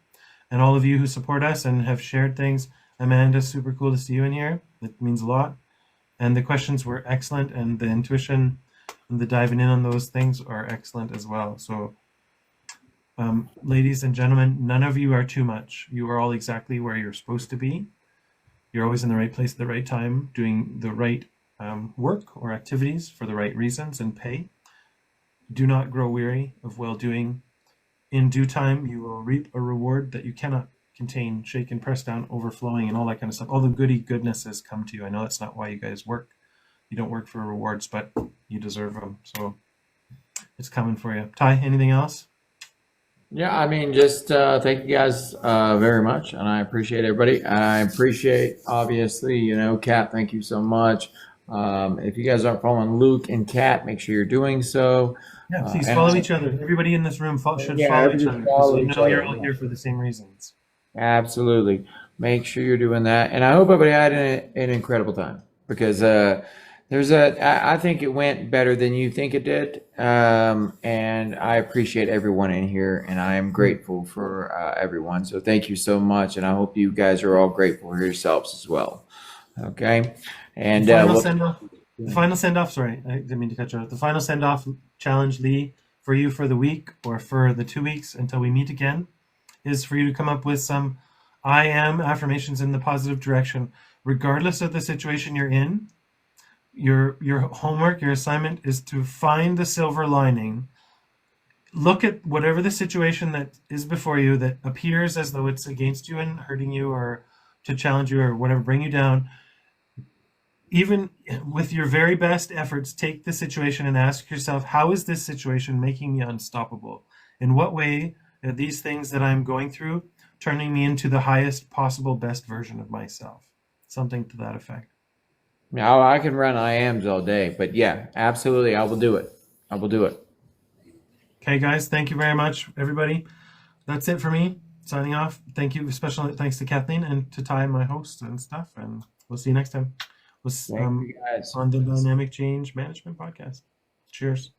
and all of you who support us and have shared things. Amanda, super cool to see you in here. It means a lot. And the questions were excellent, and the intuition and the diving in on those things are excellent as well. So ladies and gentlemen, none of you are too much. You are all exactly where you're supposed to be. You're always in the right place at the right time, doing the right work or activities for the right reasons and pay. Do not grow weary of well-doing. In due time, you will reap a reward that you cannot contain, shaken, pressed down, overflowing, and all that kind of stuff. All the goodnesses come to you. I know that's not why you guys work. You don't work for rewards, but you deserve them. So it's coming for you. Ty, anything else? Yeah, I mean, just thank you guys very much, and I appreciate everybody. I appreciate, obviously, Kat, thank you so much. If you guys aren't following Luke and Kat, make sure you're doing so. Yeah, please follow each other. Everybody in this room should follow each other, because you know you're all here for the same reasons. Absolutely. Make sure you're doing that. And I hope everybody had an incredible time, because I think it went better than you think it did. And I appreciate everyone in here, and I am grateful for everyone. So thank you so much. And I hope you guys are all grateful for yourselves as well. Okay. And the final send-off, sorry, I didn't mean to cut you off. The final send-off challenge, Lee, for you for the week or for the 2 weeks until we meet again, is for you to come up with some I am affirmations in the positive direction, regardless of the situation you're in. Your homework, your assignment is to find the silver lining. Look at whatever the situation that is before you that appears as though it's against you and hurting you or to challenge you or whatever, bring you down. Even with your very best efforts, take the situation and ask yourself, how is this situation making me unstoppable? In what way are these things that I'm going through turning me into the highest possible, best version of myself? Something to that effect. Now I can run IMs all day, but yeah, absolutely, I will do it. I will do it. Okay, guys, thank you very much, everybody. That's it for me. Signing off. Thank you. Special thanks to Kathleen and to Ty, my host and stuff. And we'll see you next time. Thank you guys. On the Dynamic Change Management Podcast. Cheers.